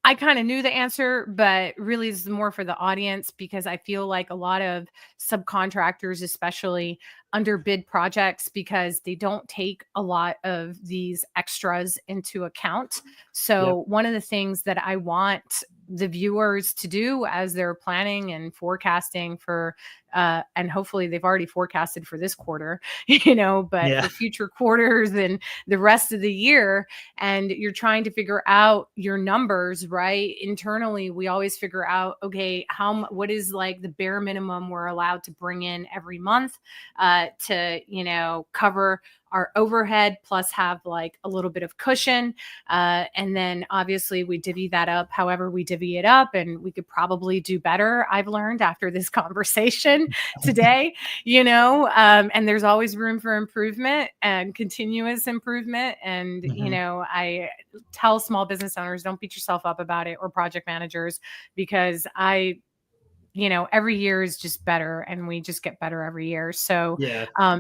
I kind of knew the answer, but really this is more for the audience, because I feel like a lot of subcontractors, especially, underbid projects because they don't take a lot of these extras into account. So one of the things that I want the viewers to do as they're planning and forecasting for, and hopefully they've already forecasted for this quarter, you know, but for future quarters and the rest of the year, and you're trying to figure out your numbers, right? Internally, we always figure out, okay, what is like the bare minimum we're allowed to bring in every month to, you know, cover our overhead, plus have like a little bit of cushion. And then obviously we divvy that up however we divvy it up, and we could probably do better, I've learned after this conversation today, you know, and there's always room for improvement and continuous improvement. And, you know, I tell small business owners, don't beat yourself up about it, or project managers, because you know, every year is just better, and we just get better every year. So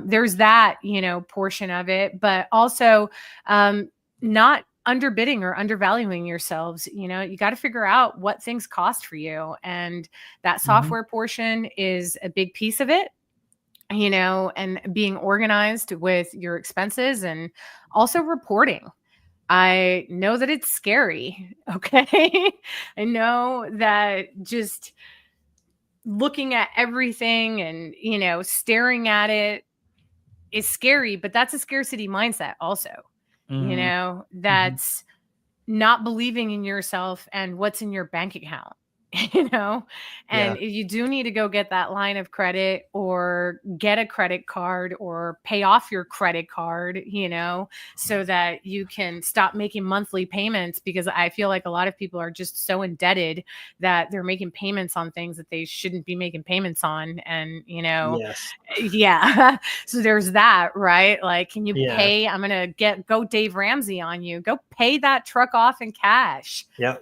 there's that, you know, portion of it, but also not underbidding or undervaluing yourselves. You know, you got to figure out what things cost for you. And that software portion is a big piece of it, you know, and being organized with your expenses, and also reporting. I know that it's scary. Okay. I know that just looking at everything and, you know, staring at it is scary, but that's a scarcity mindset also. You know, that's not believing in yourself and what's in your bank account. You know, and you do need to go get that line of credit, or get a credit card, or pay off your credit card, you know, so that you can stop making monthly payments, because I feel like a lot of people are just so indebted that they're making payments on things that they shouldn't be making payments on. And, you know, so there's that, right? Like, can you pay? I'm going to go Dave Ramsey on you. Go pay that truck off in cash. You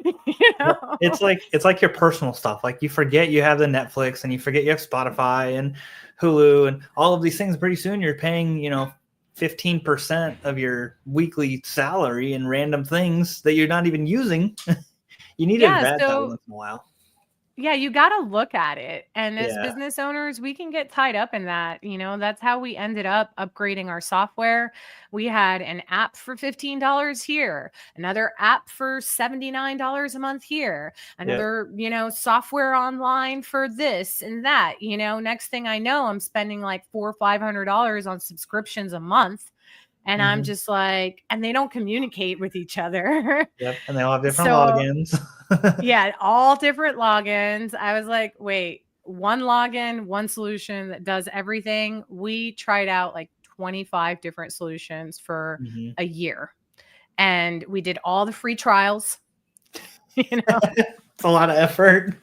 know? It's like your personal stuff. Like, you forget you have the Netflix, and you forget you have Spotify and Hulu and all of these things. Pretty soon you're paying, you know, 15% of your weekly salary in random things that you're not even using. You need to vet that once in a while. Yeah, you got to look at it. And as business owners, we can get tied up in that. You know, that's how we ended up upgrading our software. We had an app for $15 here, another app for $79 a month here, another, you know, software online for this and that. You know, next thing I know, I'm spending like $400 or $500 on subscriptions a month. And I'm just like, and they don't communicate with each other. Yep. And they all have different So logins. yeah, all different logins. I was like, wait, one login, one solution that does everything. We tried out like 25 different solutions for a year. And we did all the free trials. You know, it's a lot of effort.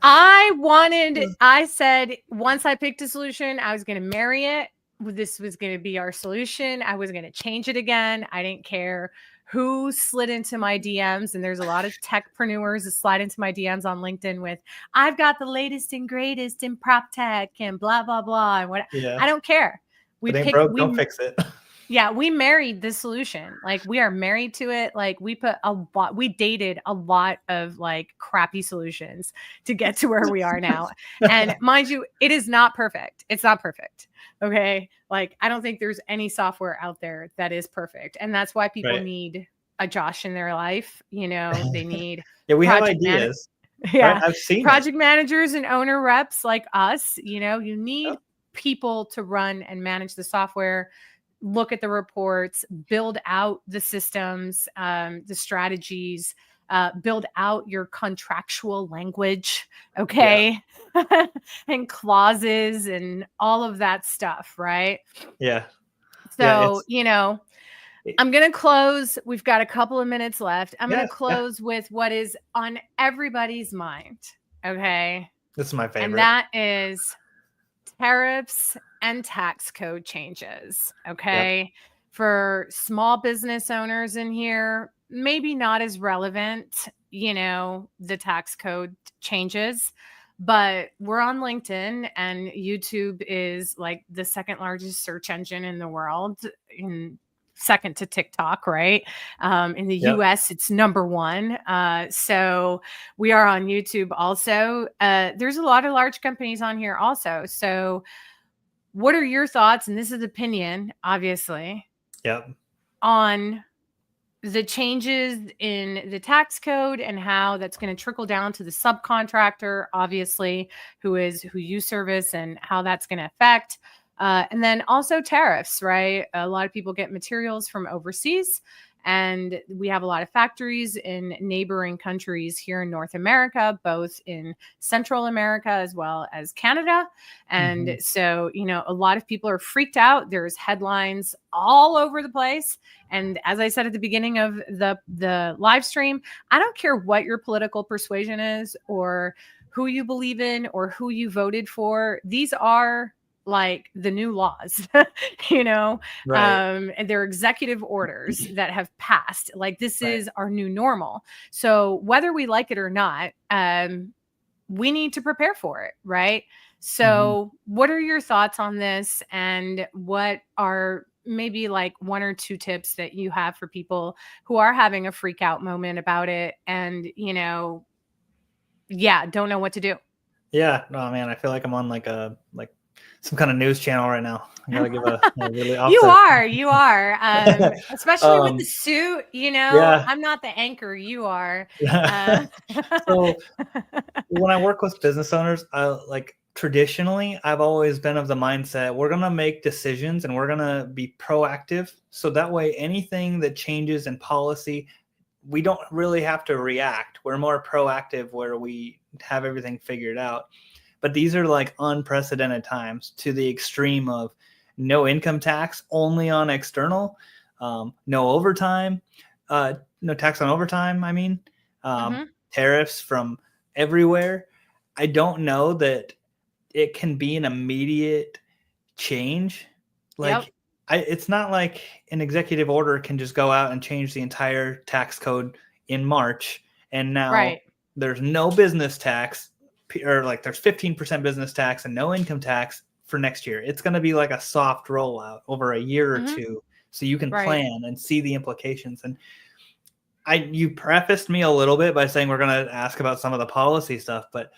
I said, once I picked a solution, I was going to marry it. This was going to be our solution. I was going to change it again. I didn't care who slid into my DMs. And there's a lot of techpreneurs that slide into my DMs on LinkedIn with, I've got the latest and greatest in prop tech and blah, blah, blah. And what I don't care. Don't fix it. Yeah, we married this solution. Like, we are married to it. Like, we dated a lot of like crappy solutions to get to where we are now. And mind you, it is not perfect. It's not perfect. Okay. Like, I don't think there's any software out there that is perfect. And that's why people need a Josh in their life. You know, they need we have ideas. Yeah. I've seen project managers and owner reps like us. You know, you need people to run and manage the software, look at the reports, build out the systems, the strategies, build out your contractual language, okay? Yeah. And clauses and all of that stuff, right? Yeah. So, you know, I'm going to close. We've got a couple of minutes left. I'm going to close with what is on everybody's mind, okay? This is my favorite. And that is tariffs and tax code changes. Okay. Yep. For small business owners in here, maybe not as relevant, you know, the tax code changes, but we're on LinkedIn and YouTube is like the second largest search engine in the world, second to TikTok, right? In the US, it's number one. So we are on YouTube also. There's a lot of large companies on here also. So what are your thoughts? And this is opinion, obviously, on the changes in the tax code and how that's going to trickle down to the subcontractor, obviously, who you service, and how that's going to affect. And then also tariffs, right? A lot of people get materials from overseas, and we have a lot of factories in neighboring countries here in North America, both in Central America as well as Canada. And so, you know, a lot of people are freaked out. There's headlines all over the place. And as I said at the beginning of the live stream, I don't care what your political persuasion is or who you believe in or who you voted for. These are like the new laws, you know, and they're executive orders that have passed. Like, this is our new normal. So whether we like it or not, we need to prepare for it. Right. So what are your thoughts on this? And what are maybe like one or two tips that you have for people who are having a freak out moment about it and, you know, don't know what to do? Yeah. No, man, I feel like I'm on like some kind of news channel right now. I gotta give a really offset. You are, especially with the suit. You know, I'm not the anchor. You are. So when I work with business owners, traditionally, I've always been of the mindset we're gonna make decisions and we're gonna be proactive. So that way, anything that changes in policy, we don't really have to react. We're more proactive, where we have everything figured out. But these are like unprecedented times, to the extreme of no income tax, only on external, no overtime, no tax on overtime. I mean, tariffs from everywhere. I don't know that it can be an immediate change. Like, it's not like an executive order can just go out and change the entire tax code in March. And now there's no business tax, or like there's 15% business tax and no income tax for next year. It's going to be like a soft rollout over a year or two, so you can plan and see the implications. And you prefaced me a little bit by saying we're going to ask about some of the policy stuff, but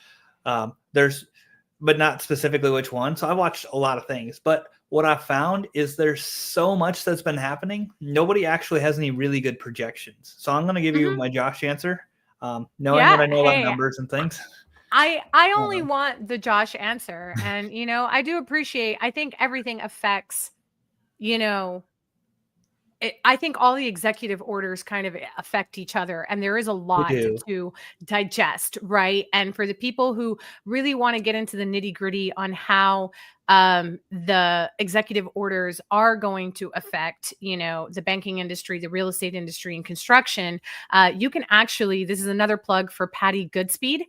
but not specifically which one. So I watched a lot of things, but what I found is there's so much that's been happening. Nobody actually has any really good projections. So I'm going to give you my Josh answer, knowing what I know about numbers and things. I only want the Josh answer. And, you know, I do appreciate, I think everything affects you know, I think all the executive orders kind of affect each other, and there is a We lot do. to digest, right? And for the people who really want to get into the nitty gritty on how the executive orders are going to affect, the banking industry, the real estate industry, and construction, you can actually, this is another plug for Patty Goodspeed.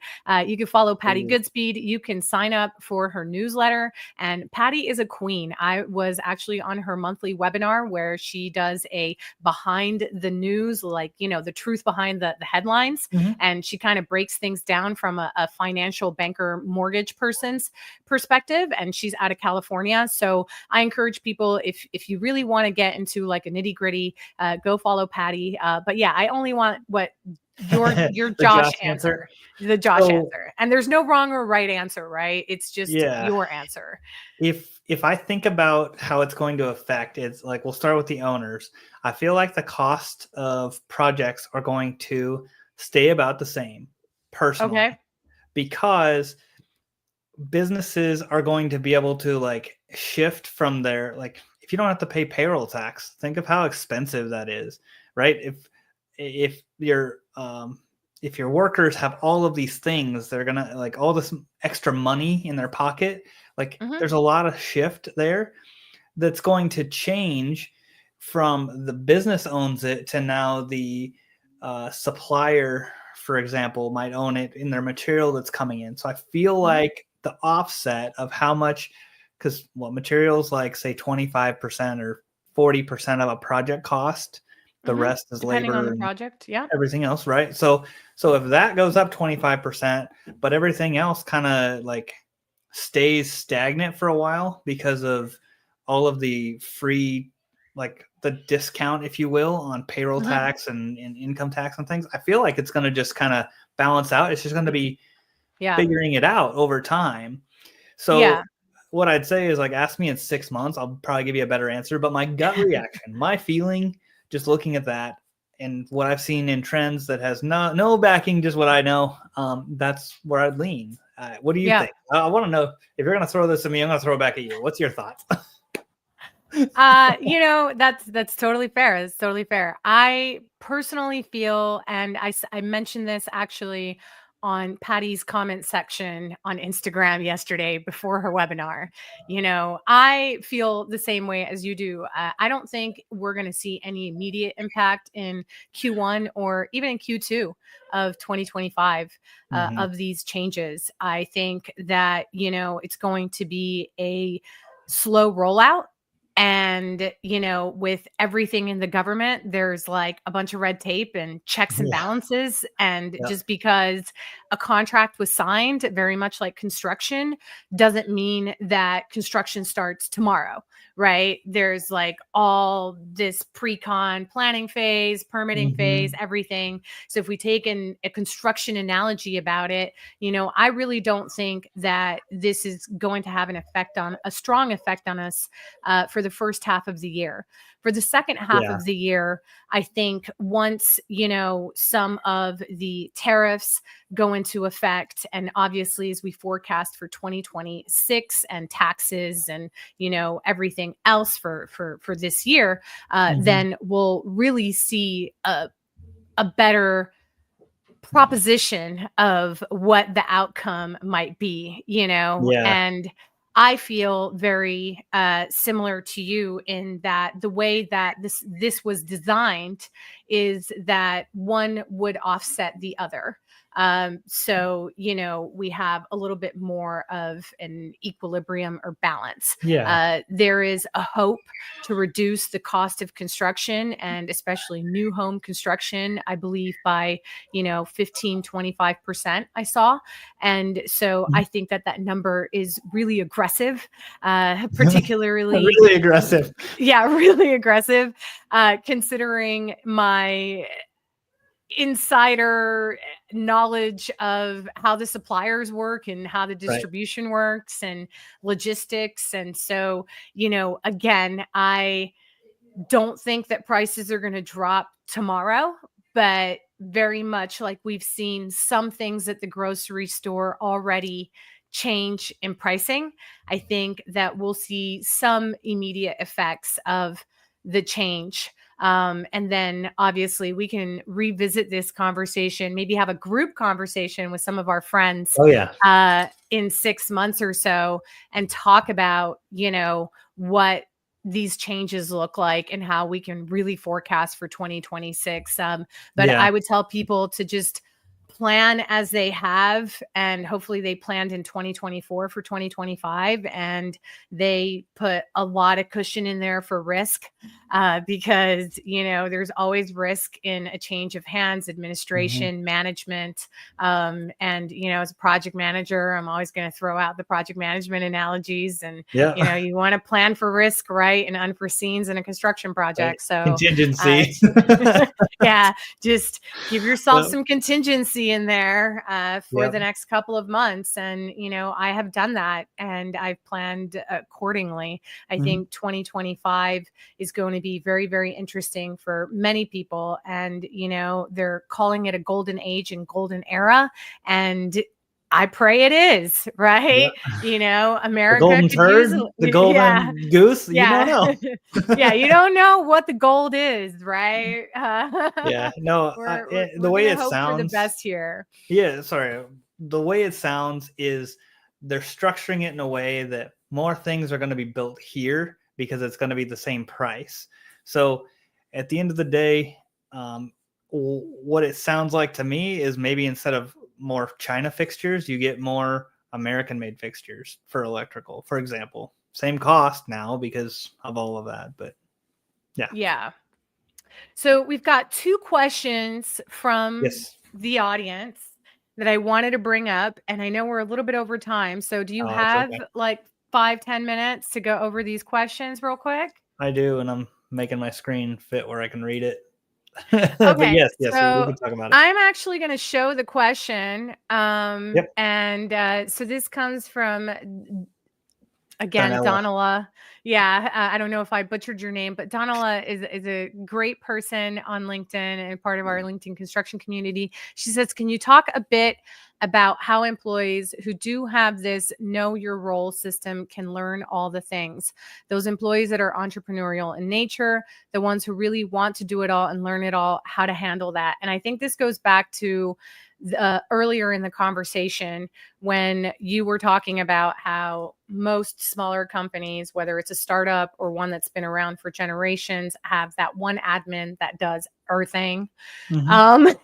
You can follow Patty Ooh. Goodspeed. You can sign up for her newsletter. And Patty is a queen. I was actually on her monthly webinar where she does a behind the news, like, the truth behind the headlines. Mhm. And she kind of breaks things down from a financial banker mortgage person's perspective. And she's out of California. So I encourage people, if you really want to get into like a nitty gritty, go follow Patty. But yeah, I only want what your The Josh Josh answer. answer, the Josh So answer. And there's no wrong or right answer, right? It's just yeah, your answer. if I think about how it's going to affect, it's like we'll start with the owners. I feel like the cost of projects are going to stay about the same, personally, Okay. because businesses are going to be able to like shift from their, like, if you don't have to pay payroll tax, think of how expensive that is, right? If if your workers have all of these things, they're gonna like all this extra money in their pocket, like Hmm. there's a lot of shift there that's going to change from the business owns it to now the supplier, for example, might own it in their material that's coming in. So I feel Hmm. like the offset of how much, because what materials like say 25% or 40% of a project cost, the Hmm. rest is Depending on labor the and project. Yeah. everything else, right? So if that goes up 25%, but everything else kind of like stays stagnant for a while because of all of the free, like the discount, if you will, on payroll Hmm. tax and income tax and things, I feel like it's going to just kind of balance out. It's just going to be Yeah. figuring it out over time. So Yeah. what I'd say is like ask me in 6 months, I'll probably give you a better answer. But my gut reaction, my feeling, just looking at that and what I've seen in trends that has no backing, just what I know, that's where I'd lean. What do you Yeah. think? I want to know if you're going to throw this at me. I'm going to throw it back at you. What's your thoughts? That's totally fair. That's totally fair. I personally feel, and I mentioned this actually on Patty's comment section on Instagram yesterday before her webinar. I feel the same way as you do. I don't think we're going to see any immediate impact in Q1 or even in Q2 of 2025 Mm-hmm. of these changes. I think that, it's going to be a slow rollout. And, with everything in the government, there's like a bunch of red tape and checks and Yeah. balances. And Yeah. just because a contract was signed, very much like construction, doesn't mean that construction starts tomorrow, right? There's like all this pre-con planning phase, permitting phase, Mm-hmm. everything. So if we take a construction analogy about it, I really don't think that this is going to have a strong effect on us for the first half of the year. For the second half Yeah. of the year, I think once, some of the tariffs go into effect, and obviously as we forecast for 2026 and taxes and, everything else for this year, Mm-hmm. then we'll really see a better proposition of what the outcome might be, Yeah. and I feel very similar to you in that the way that this was designed is that one would offset the other. So, we have a little bit more of an equilibrium or balance. Yeah. There is a hope to reduce the cost of construction, and especially new home construction, I believe by 15-25% I saw. And so I think that number is really aggressive, particularly, Really aggressive. yeah, really aggressive, considering my insider knowledge of how the suppliers work and how the Right. distribution works and logistics. And so, again, I don't think that prices are going to drop tomorrow, but very much like we've seen some things at the grocery store already change in pricing. I think that we'll see some immediate effects of the change. And then obviously we can revisit this conversation, maybe have a group conversation with some of our friends Oh yeah. in 6 months or so, and talk about, what these changes look like and how we can really forecast for 2026. But Yeah. I would tell people to just plan as they have, and hopefully they planned in 2024 for 2025, and they put a lot of cushion in there for risk, because there's always risk in a change of hands, administration, management, and as a project manager, I'm always going to throw out the project management analogies, and Yeah. you want to plan for risk, right, and unforeseens in a construction project. So Contingency. yeah, just give yourself Yep. some contingency in there for the Yep. next couple of months. And, I have done that, and I've planned accordingly. I think 2025 is going to be very, very interesting for many people. And, they're calling it a golden age and golden era. And I pray it is, right? The America golden could use, turd, the yeah, golden goose. You don't yeah. know. Yeah, you don't know what the gold is, right? Yeah. No. We're The way gonna it hope for the sounds. best here. Yeah. Sorry. The way it sounds is they're structuring it in a way that more things are going to be built here because it's going to be the same price. So at the end of the day, what it sounds like to me is maybe instead of more China fixtures, you get more American-made fixtures for electrical, for example. Same cost now because of all of that, but yeah. Yeah. So we've got 2 questions from Yes. the audience that I wanted to bring up, and I know we're a little bit over time. So do you Oh, that's have okay. like 5-10 minutes to go over these questions real quick? I do, and I'm making my screen fit where I can read it. But Okay, yes, we so can talk about it. I'm actually going to show the question. Yep. And so this comes from, again, Donella. Donala. Yeah, I don't know if I butchered your name, but Donala is a great person on LinkedIn and part of our LinkedIn construction community. She says, can you talk a bit about how employees who do have this know your role system can learn all the things? Those employees that are entrepreneurial in nature, the ones who really want to do it all and learn it all, how to handle that. And I think this goes back to earlier in the conversation when you were talking about how most smaller companies, whether it's a startup or one that's been around for generations, have that one admin that does everything. Yep.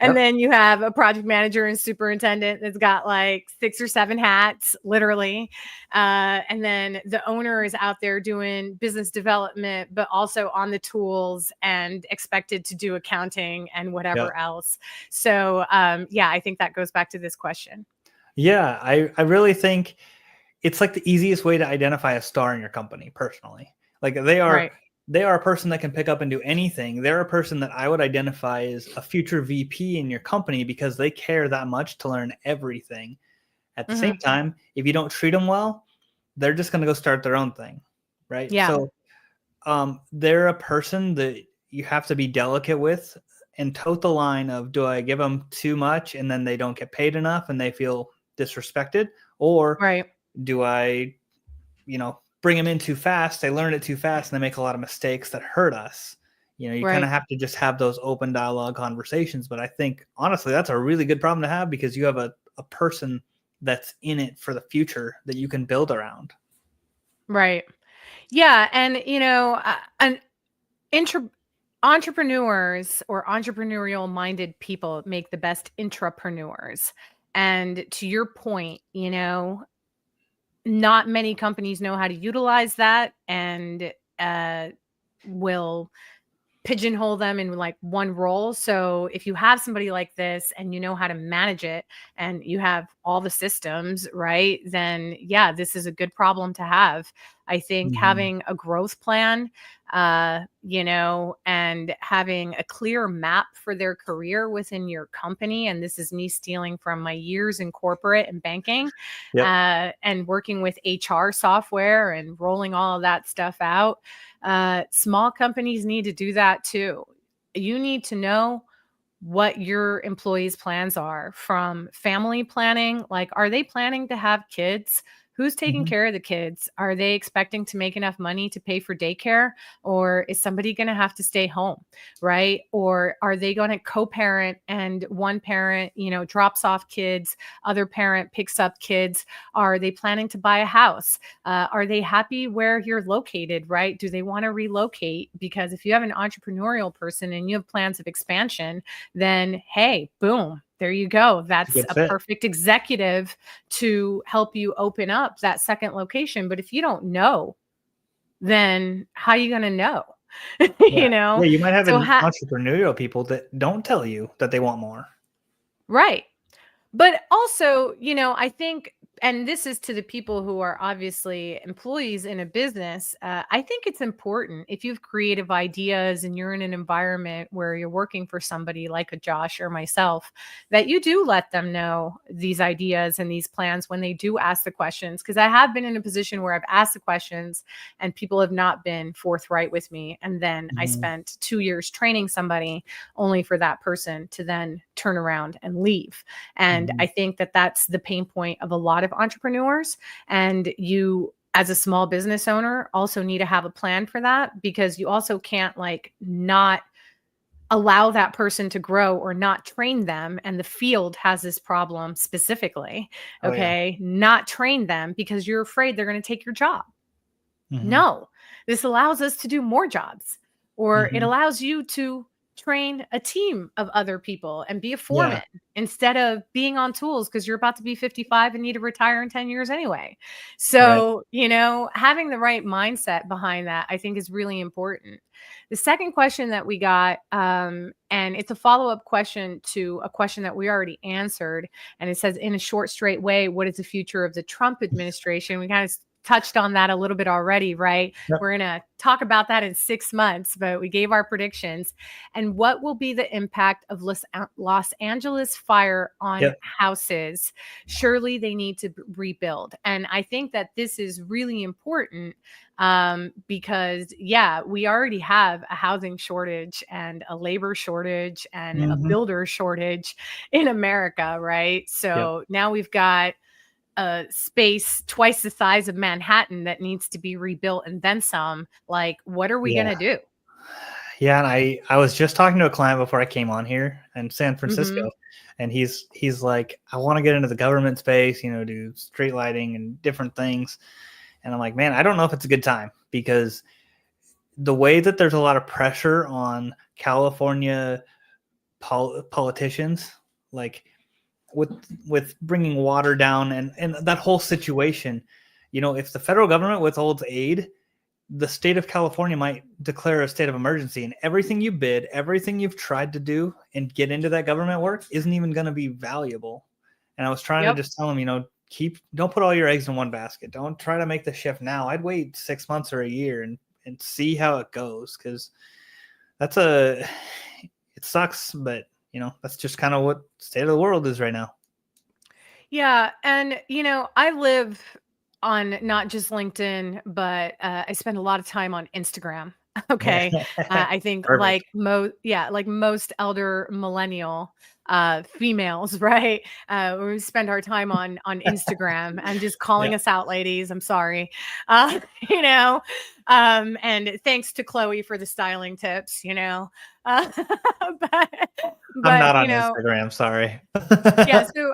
And then you have a project manager and superintendent that's got like 6 or 7 hats, literally. And then the owner is out there doing business development, but also on the tools and expected to do accounting and whatever else. So, yeah, I think that goes back to this question. Yeah, I really think it's like the easiest way to identify a star in your company personally. Like they are a person that can pick up and do anything. They're a person that I would identify as a future VP in your company because they care that much to learn everything. At the same time, if you don't treat them well, they're just going to go start their own thing, right? Yeah. So they're a person that you have to be delicate with and tote the line of, do I give them too much and then they don't get paid enough and they feel disrespected? Or do I, bring them in too fast, they learn it too fast, and they make a lot of mistakes that hurt us? You kind of have to just have those open dialogue conversations. But I think, honestly, that's a really good problem to have because you have a person that's in it for the future that you can build around. Right. Yeah. And, entrepreneurs or entrepreneurial minded people make the best intrapreneurs. And to your point, not many companies know how to utilize that and will pigeonhole them in like one role. So if you have somebody like this and you know how to manage it and you have all the systems, right, then yeah, this is a good problem to have. I think having a growth plan, and having a clear map for their career within your company. And this is me stealing from my years in corporate and banking, and working with HR software and rolling all of that stuff out. Small companies need to do that too. You need to know what your employees' plans are, from family planning, like, are they planning to have kids? Who's taking Mhm. care of the kids? Are they expecting to make enough money to pay for daycare? Or is somebody going to have to stay home? Right? Or are they going to co-parent and one parent, drops off kids, other parent picks up kids? Are they planning to buy a house? Are they happy where you're located? Right? Do they want to relocate? Because if you have an entrepreneurial person and you have plans of expansion, then hey, boom, there you go. It's a That's good a fit. perfect executive to help you open up that second location. But if you don't know, then how are you going to know? Yeah. you know? Yeah, you might have So, an entrepreneurial people that don't tell you that they want more. right. But also, I think, and this is to the people who are obviously employees in a business, I think it's important if you have creative ideas and you're in an environment where you're working for somebody like a Josh or myself, that you do let them know these ideas and these plans when they do ask the questions. Because I have been in a position where I've asked the questions and people have not been forthright with me. And then I Mhm. spent 2 years training somebody only for that person to then turn around and leave. And I Mhm. think that that's the pain point of a lot of entrepreneurs. And you, as a small business owner, also need to have a plan for that, because you also can't like not allow that person to grow or not train them. And the field has this problem specifically. Oh yeah. Okay. Not train them because you're afraid they're going to take your job. Mhm. No, this allows us to do more jobs, or it Mhm. allows you to train a team of other people and be a Yeah. foreman instead of being on tools because you're about to be 55 and need to retire in 10 years anyway. Right. So, having the right mindset behind that, I think, is really important. The second question that we got, and it's a follow up question to a question that we already answered. And it says, in a short, straight way, what is the future of the Trump administration? We kind of touched on that a little bit already, right? Yep. We're going to talk about that in 6 months, but we gave our predictions. And what will be the impact of Los Angeles fire on Yep. houses? Surely they need to rebuild. And I think that this is really important, because, yeah, we already have a housing shortage and a labor shortage and a Mhm. builder shortage in America, right? Yep. So now we've got a space twice the size of Manhattan that needs to be rebuilt and then some. Like, what are we Yeah. going to do? Yeah, and I was just talking to a client before I came on here in San Francisco, Mm-hmm. and he's like, I want to get into the government space, do street lighting and different things. And I'm like, man, I don't know if it's a good time, because the way that there's a lot of pressure on California politicians, like with bringing water down and that whole situation, if the federal government withholds aid, the state of California might declare a state of emergency, and everything you bid, everything you've tried to do and get into that government work isn't even going to be valuable. And I was trying to Yep. just tell him, don't put all your eggs in one basket. Don't try to make the shift now. I'd wait 6 months or a year and see how it goes. Cause it sucks, but that's just kind of what state of the world is right now. Yeah. And, I live on not just LinkedIn, but I spend a lot of time on Instagram. Okay. I think Perfect. like most elder millennial females, right? We spend our time on Instagram. I'm just calling Yeah. us out, ladies. I'm sorry. You know, and thanks to Chloe for the styling tips, but, I'm but, not on Instagram. Sorry. yeah. So,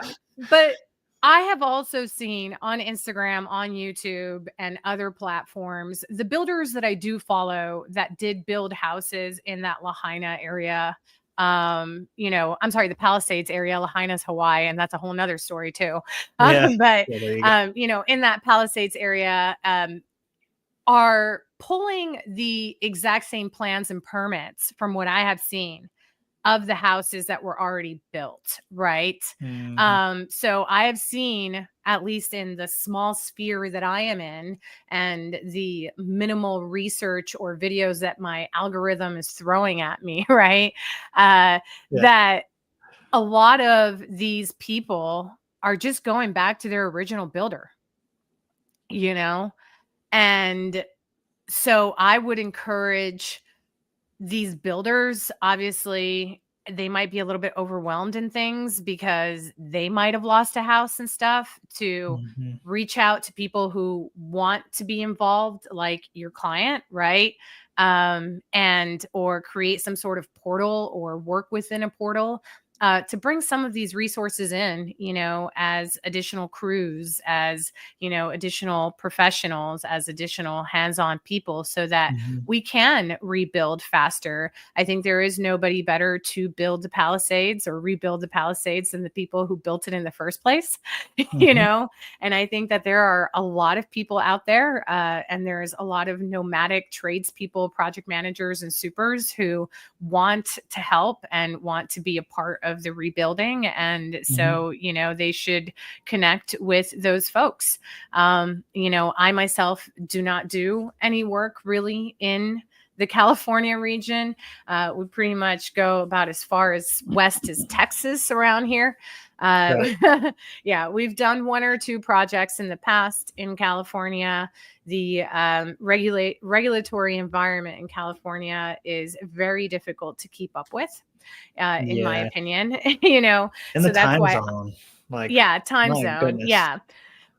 but I have also seen on Instagram, on YouTube, and other platforms, the builders that I do follow that did build houses in that Lahaina area. I'm sorry, the Palisades area. Lahaina's Hawaii, and that's a whole nother story too. Yeah. But Yeah. There you go. in that Palisades area, are pulling the exact same plans and permits from what I have seen of the houses that were already built, right? Mhm. So I have seen, at least in the small sphere that I am in, and the minimal research or videos that my algorithm is throwing at me, right? Yeah. That a lot of these people are just going back to their original builder, you know? And so I would encourage these builders, obviously, they might be a little bit overwhelmed in things because they might have lost a house and stuff, to Mhm. reach out to people who want to be involved, like your client, right? And or create some sort of portal or work within a portal, to bring some of these resources in, as additional crews, as, additional professionals, as additional hands-on people, so that Mhm. we can rebuild faster. I think there is nobody better to build the Palisades or rebuild the Palisades than the people who built it in the first place, Mhm. And I think that there are a lot of people out there, and there's a lot of nomadic tradespeople, project managers, and supers who want to help and want to be a part of the rebuilding. And Mhm. so, they should connect with those folks. I myself do not do any work really in the California region. We pretty much go about as far as west as Texas around here. Right. Yeah, we've done one or two projects in the past in California. The regulatory environment in California is very difficult to keep up with, in my Yeah. opinion. In the So that's time why, zone, like, yeah, time my zone, goodness. yeah.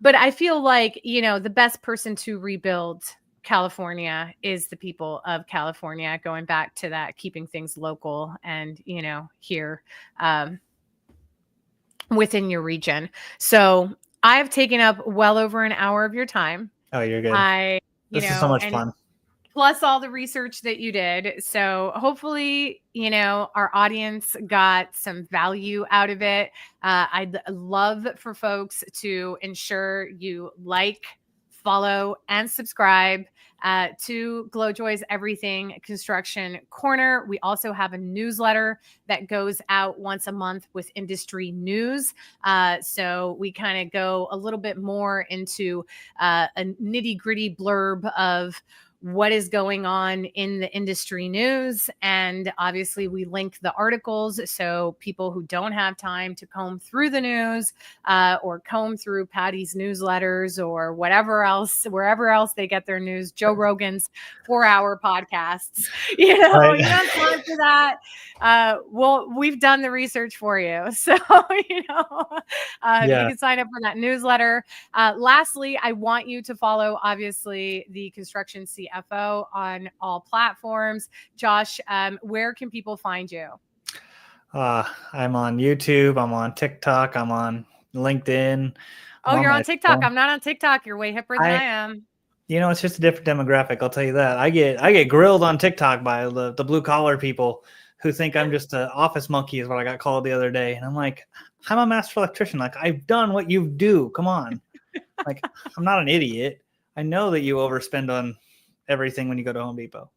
But I feel like, the best person to rebuild California is the people of California, going back to that, keeping things local and, here, um, within your region. So I've taken up well over an hour of your time. Oh, you're good. I, This is so much and fun. plus all the research that you did. So hopefully, our audience got some value out of it. I'd love for folks to ensure you like, follow, and subscribe to GloJoy's Everything Construction Corner. We also have a newsletter that goes out once a month with industry news. So we kind of go a little bit more into a nitty gritty blurb of what is going on in the industry news. And obviously, we link the articles so people who don't have time to comb through the news, or comb through Patty's newsletters or wherever else they get their news, Joe Rogan's 4-hour podcasts, Right. you don't have time for that. Well, we've done the research for you. So, you Yeah. can sign up for that newsletter. Lastly, I want you to follow, obviously, the Construction CFO on all platforms. Josh, where can people find you? I'm on YouTube. I'm on TikTok. I'm on LinkedIn. I'm Oh, you're my on TikTok. phone. I'm not on TikTok. You're way hipper than I am. It's just a different demographic. I'll tell you that. I get grilled on TikTok by the blue collar people who think I'm just an office monkey, is what I got called the other day. And I'm like, I'm a master electrician. Like, I've done what you do. Come on. Like, I'm not an idiot. I know that you overspend on everything when you go to Home Depot.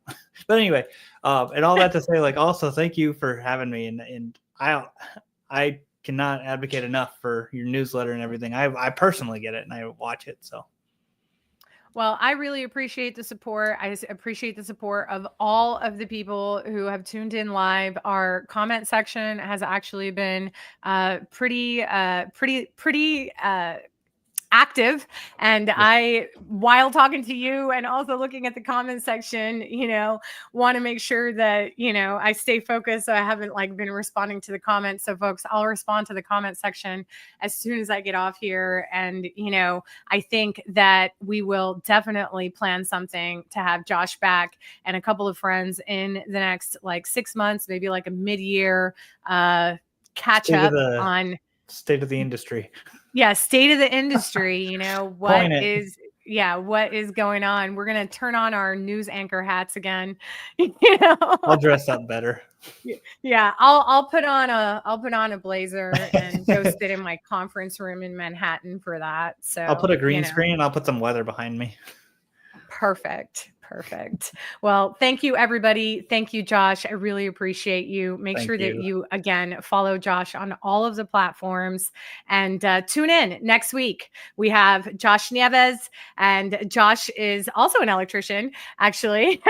But anyway, and all that to say, like, also thank you for having me. And I cannot advocate enough for your newsletter and everything. I personally get it and I watch it. So. Well, I really appreciate the support. I appreciate the support of all of the people who have tuned in live. Our comment section has actually been pretty active. And I, while talking to you and also looking at the comment section, want to make sure that, I stay focused. So I haven't been responding to the comments. So folks, I'll respond to the comment section as soon as I get off here. And, I think that we will definitely plan something to have Josh back and a couple of friends in the next 6 months, maybe a mid-year catch up on State of the industry. Yeah, state of the industry, what is going on. We're going to turn on our news anchor hats again. I'll dress up better. Yeah, I'll put on a blazer and go sit in my conference room in Manhattan for that. So I'll put a green screen and I'll put some weather behind me. Perfect. Well, thank you, everybody. Thank you, Josh. I really appreciate you. Make sure that you, again, follow Josh on all of the platforms and tune in next week. We have Josh Nieves, and Josh is also an electrician, actually.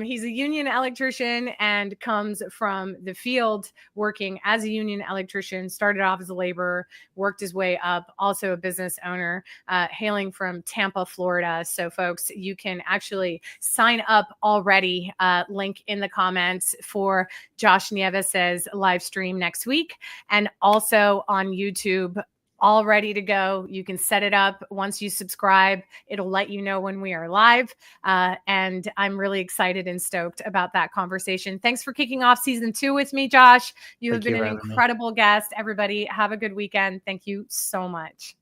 He's a union electrician and comes from the field working as a union electrician, started off as a laborer, worked his way up, also a business owner, hailing from Tampa, Florida. So folks, you can actually sign up already, link in the comments for Josh Nieves' live stream next week, and also on YouTube, all ready to go. You can set it up. Once you subscribe, it'll let you know when we are live. And I'm really excited and stoked about that conversation. Thanks for kicking off season 2 with me, Josh. You have been an incredible guest. Everybody, have a good weekend. Thank you so much.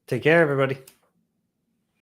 Take care, everybody.